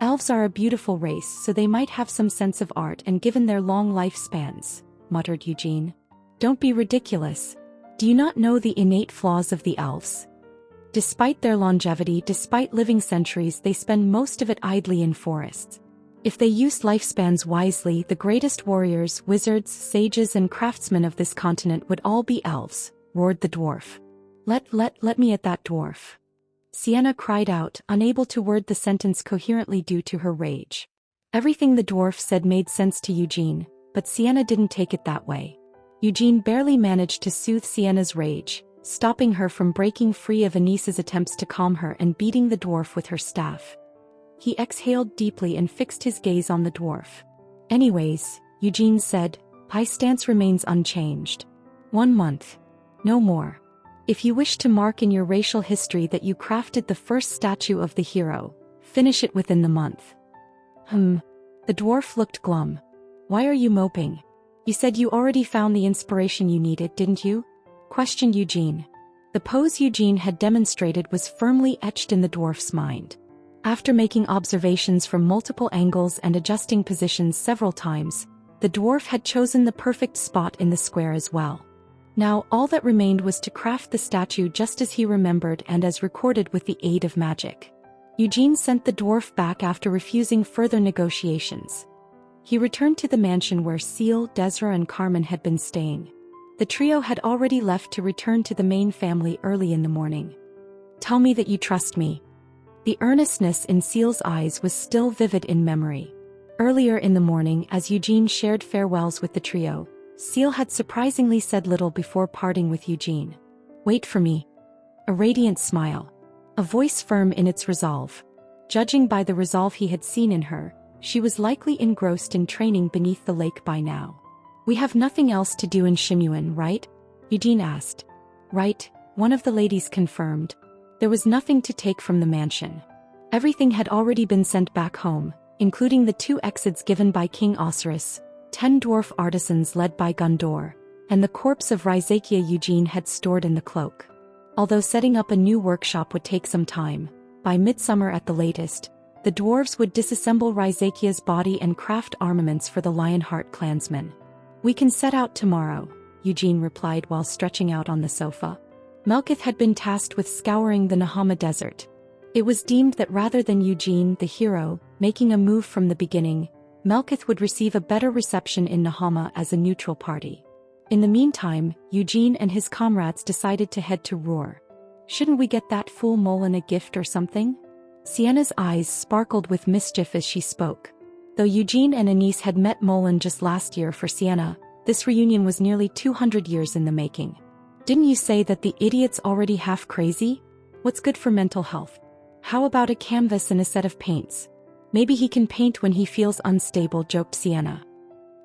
elves are a beautiful race, so they might have some sense of art and given their long lifespans," muttered Eugene. "Don't be ridiculous. Do you not know the innate flaws of the elves? Despite their longevity, despite living centuries, they spend most of it idly in forests. If they used lifespans wisely, the greatest warriors, wizards, sages and craftsmen of this continent would all be elves," roared the dwarf. Let me at that dwarf." Sienna cried out, unable to word the sentence coherently due to her rage. Everything the dwarf said made sense to Eugene, but Sienna didn't take it that way. Eugene barely managed to soothe Sienna's rage, stopping her from breaking free of Anis's attempts to calm her and beating the dwarf with her staff. He exhaled deeply and fixed his gaze on the dwarf. Anyways, Eugene said, my stance remains unchanged. 1 month. No more. If you wish to mark in your racial history that you crafted the first statue of the hero, finish it within the month. The dwarf looked glum. Why are you moping? You said you already found the inspiration you needed, didn't you? Questioned Eugene. The pose Eugene had demonstrated was firmly etched in the dwarf's mind. After making observations from multiple angles and adjusting positions several times, the dwarf had chosen the perfect spot in the square as well. Now all that remained was to craft the statue just as he remembered and as recorded with the aid of magic. Eugene sent the dwarf back after refusing further negotiations. He returned to the mansion where Seal, Desra and Carmen had been staying. The trio had already left to return to the main family early in the morning. Tell me that you trust me. The earnestness in Seal's eyes was still vivid in memory. Earlier in the morning, as Eugene shared farewells with the trio, Seal had surprisingly said little before parting with Eugene. Wait for me. A radiant smile. A voice firm in its resolve. Judging by the resolve he had seen in her, she was likely engrossed in training beneath the lake by now. We have nothing else to do in Shimuan, right? Eugene asked. Right, one of the ladies confirmed. There was nothing to take from the mansion. Everything had already been sent back home, including the 2 exits given by King Osiris, 10 dwarf artisans led by Gundor, and the corpse of Raizakia Eugene had stored in the cloak. Although setting up a new workshop would take some time, by midsummer at the latest, the dwarves would disassemble Raizakia's body and craft armaments for the Lionheart clansmen. We can set out tomorrow, Eugene replied while stretching out on the sofa. Melkith had been tasked with scouring the Nahama desert. It was deemed that rather than Eugene, the hero, making a move from the beginning, Melkith would receive a better reception in Nahama as a neutral party. In the meantime, Eugene and his comrades decided to head to Roar. Shouldn't we get that fool Molan a gift or something? Sienna's eyes sparkled with mischief as she spoke. Though Eugene and Anis had met Molan just last year, for Sienna, this reunion was nearly 200 years in the making. Didn't you say that the idiot's already half crazy? What's good for mental health? How about a canvas and a set of paints? Maybe he can paint when he feels unstable, joked Sienna.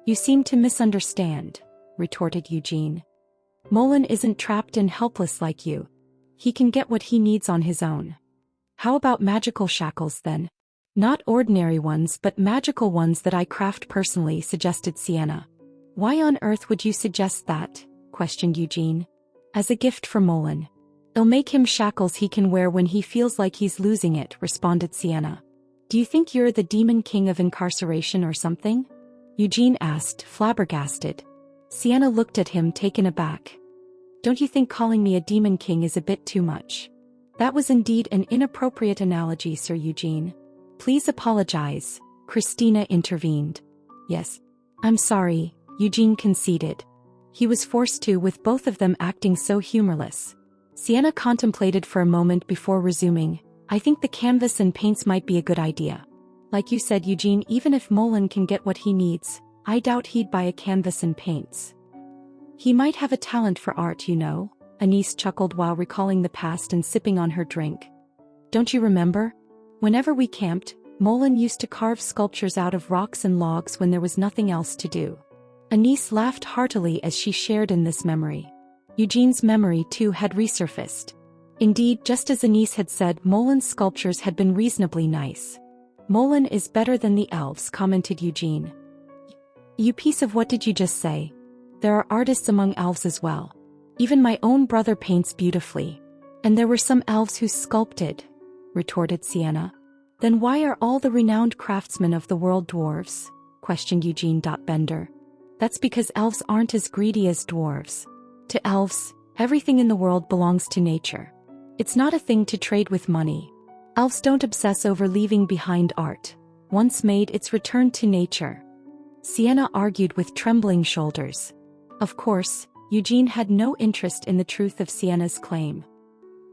You seem to misunderstand, retorted Eugene. Molan isn't trapped and helpless like you. He can get what he needs on his own. How about magical shackles then? Not ordinary ones but magical ones that I craft personally, suggested Sienna. Why on earth would you suggest that? Questioned Eugene. As a gift for Molan. It'll make him shackles he can wear when he feels like he's losing it, responded Sienna. Do you think you're the demon king of incarceration or something? Eugene asked, flabbergasted. Sienna looked at him, taken aback. Don't you think calling me a demon king is a bit too much? That was indeed an inappropriate analogy, Sir Eugene. Please apologize, Christina intervened. Yes. I'm sorry, Eugene conceded. He was forced to, with both of them acting so humorless. Sienna contemplated for a moment before resuming. I think the canvas and paints might be a good idea. Like you said, Eugene, even if Molan can get what he needs, I doubt he'd buy a canvas and paints. He might have a talent for art, you know, Anis chuckled while recalling the past and sipping on her drink. Don't you remember? Whenever we camped, Molan used to carve sculptures out of rocks and logs when there was nothing else to do. Anis laughed heartily as she shared in this memory. Eugene's memory too had resurfaced. Indeed, just as Anis had said, Molan's sculptures had been reasonably nice. Molan is better than the elves, commented Eugene. You piece of what did you just say? There are artists among elves as well. Even my own brother paints beautifully. And there were some elves who sculpted, retorted Sienna. Then why are all the renowned craftsmen of the world dwarves? Questioned Eugene. Bender. That's because elves aren't as greedy as dwarves. To elves, everything in the world belongs to nature. It's not a thing to trade with money. Elves don't obsess over leaving behind art. Once made, it's returned to nature. Sienna argued with trembling shoulders. Of course, Eugene had no interest in the truth of Sienna's claim.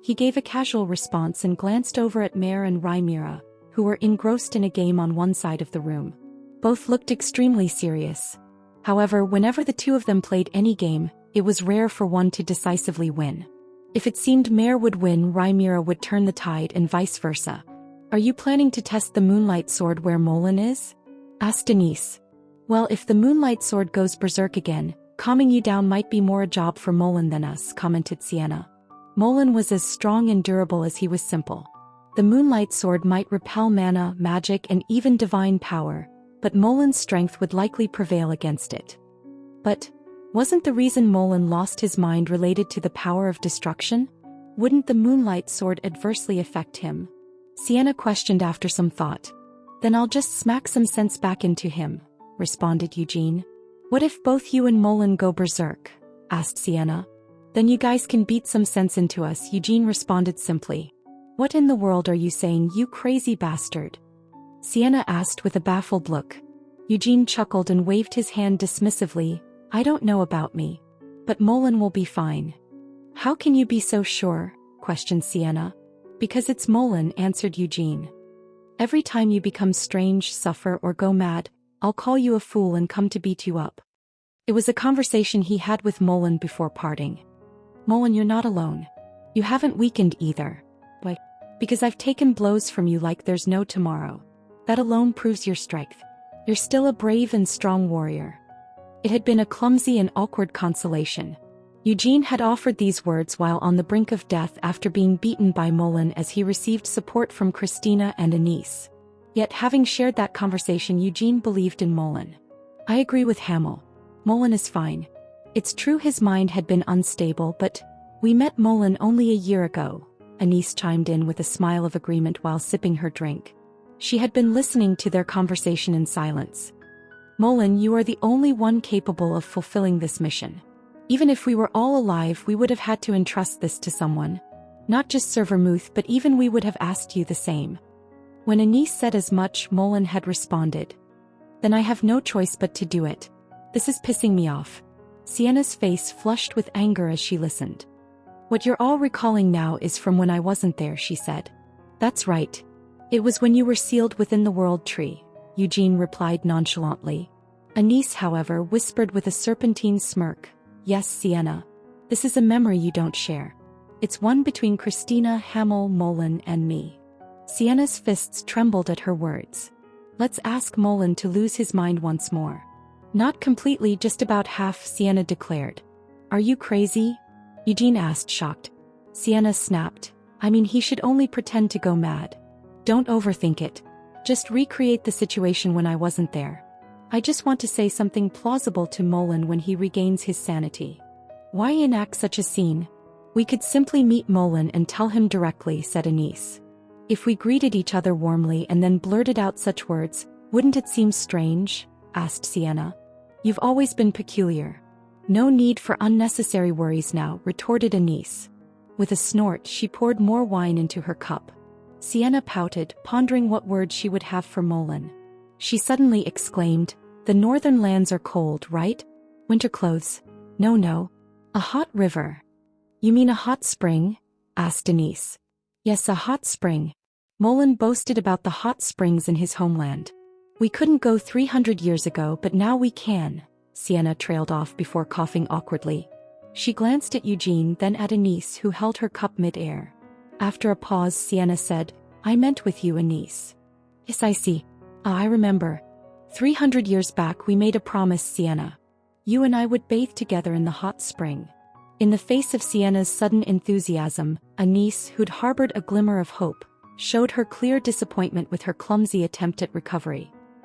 He gave a casual response and glanced over at Mare and Rhaenyra, who were engrossed in a game on one side of the room. Both looked extremely serious. However, whenever the two of them played any game, it was rare for one to decisively win. If it seemed Mare would win, Rhaenyra would turn the tide and vice versa. "Are you planning to test the Moonlight Sword where Molan is?" asked Denise. "Well, if the Moonlight Sword goes berserk again, calming you down might be more a job for Molan than us," commented Sienna. Molan was as strong and durable as he was simple. The Moonlight Sword might repel mana, magic, and even divine power, but Molan's strength would likely prevail against it. But wasn't the reason Molan lost his mind related to the power of destruction? Wouldn't the Moonlight Sword adversely affect him? Sienna questioned after some thought. "Then I'll just smack some sense back into him," responded Eugene. "What if both you and Molan go berserk?" asked Sienna. "Then you guys can beat some sense into us," Eugene responded simply. "What in the world are you saying, you crazy bastard?" Sienna asked with a baffled look. Eugene chuckled and waved his hand dismissively. "I don't know about me. But Molan will be fine." "How can you be so sure?" questioned Sienna. "Because it's Molan," answered Eugene. "Every time you become strange, suffer, or go mad, I'll call you a fool and come to beat you up." It was a conversation he had with Molan before parting. "Molan, you're not alone. You haven't weakened either. Why? Because I've taken blows from you like there's no tomorrow. That alone proves your strength. You're still a brave and strong warrior." It had been a clumsy and awkward consolation. Eugene had offered these words while on the brink of death after being beaten by Molan, as he received support from Christina and Anise. Yet having shared that conversation, Eugene believed in Molan. "I agree with Hamel. Molan is fine. It's true his mind had been unstable, but we met Molan only a year ago," Anise chimed in with a smile of agreement while sipping her drink. She had been listening to their conversation in silence. "Molan, you are the only one capable of fulfilling this mission. Even if we were all alive, we would have had to entrust this to someone. Not just Sir Vermouth, but even we would have asked you the same." When Anise said as much, Molan had responded. "Then I have no choice but to do it. This is pissing me off." Sienna's face flushed with anger as she listened. "What you're all recalling now is from when I wasn't there," she said. "That's right. It was when you were sealed within the World Tree," Eugene replied nonchalantly. Anise, however, whispered with a serpentine smirk, "Yes, Sienna. This is a memory you don't share. It's one between Christina, Hamel, Molan, and me." Sienna's fists trembled at her words. "Let's ask Molan to lose his mind once more." "Not completely, just about half," Sienna declared. "Are you crazy?" Eugene asked, shocked. Sienna snapped. "I mean, he should only pretend to go mad. Don't overthink it. Just recreate the situation when I wasn't there. I just want to say something plausible to Molan when he regains his sanity." "Why enact such a scene? We could simply meet Molan and tell him directly," said Anise. "If we greeted each other warmly and then blurted out such words, wouldn't it seem strange?" asked Sienna. "You've always been peculiar." "No need for unnecessary worries now," retorted Anise. With a snort, she poured more wine into her cup. Sienna pouted, pondering what words she would have for Molan. She suddenly exclaimed, "The northern lands are cold, right? Winter clothes? No. A hot river." "You mean a hot spring?" asked Denise. "Yes, a hot spring." Molan boasted about the hot springs in his homeland. "We couldn't go 300 years ago, but now we can," Sienna trailed off before coughing awkwardly. She glanced at Eugene, then at Anise, who held her cup mid-air. After a pause, Sienna said, "I meant with you, Anise." "Yes, I see. I remember. 300 years back we made a promise, Sienna. You and I would bathe together in the hot spring." In the face of Sienna's sudden enthusiasm, Anise, who'd harbored a glimmer of hope, showed her clear disappointment with her clumsy attempt at recovery.